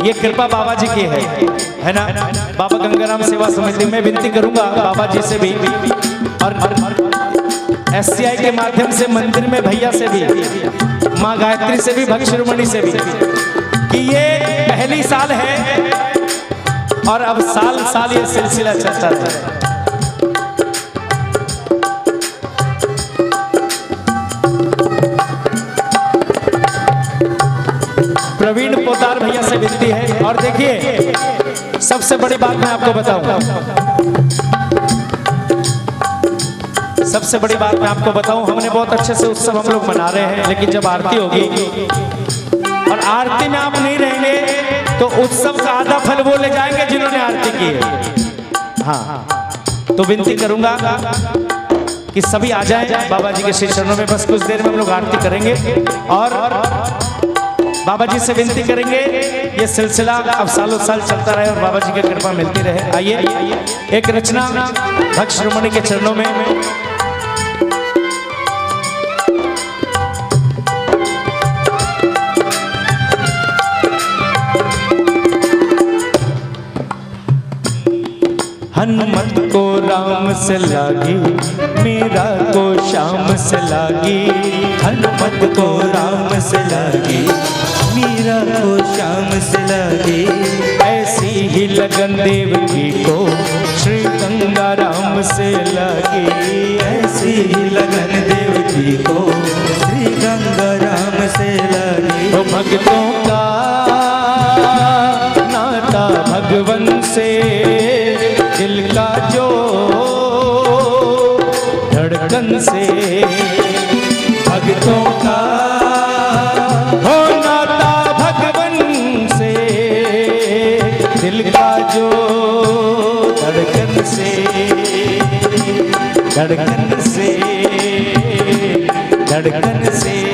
ये कृपा बाबा जी की है ना। बाबा गंगाराम सेवा समिति में विनती करूंगा बाबा जी से भी, और SCI के माध्यम से मंदिर में भैया से भी, माँ गायत्री से भी, भक्त शिरोमणि से भी, कि ये पहली साल है और अब साल साल ये सिलसिला चलता रहे। प्रवीण पोदार भैया से विनती है। और देखिए सबसे बड़ी बात मैं आपको बताऊं, सबसे बड़ी बात मैं आपको बताऊं, हमने बहुत अच्छे से उत्सव हम लोग मना रहे हैं, लेकिन जब आरती होगी और आरती में आप नहीं रहेंगे तो उत्सव का आधा फल वो ले जाएंगे जिन्होंने आरती की है। हाँ, तो विनती करूंगा कि सभी आ जाएं बाबा जी के श्री चरणों में। बस कुछ देर में हम लोग आरती करेंगे और बाबा जी से विनती करेंगे ये सिलसिला अब सालों साल चलता रहे और बाबा जी की कृपा मिलती रहे। आइए एक रचना भक्त शिरोमणि के चरणों में। हनुमत को राम से लागी, मीरा को श्याम से लागी। हनुमत को राम से लागी, मीरा को श्याम से लागी। ऐसी ही लगन देवकी को श्री गंगाराम से लागी। ऐसी ही लगन देवकी को श्री गंगाराम भक्तों का नाता भगवन से, दिल का जो धड़कन से, भक्तों का हो नाता भगवन से, दिल का जो धड़कन से, धड़कन से, धड़कन से।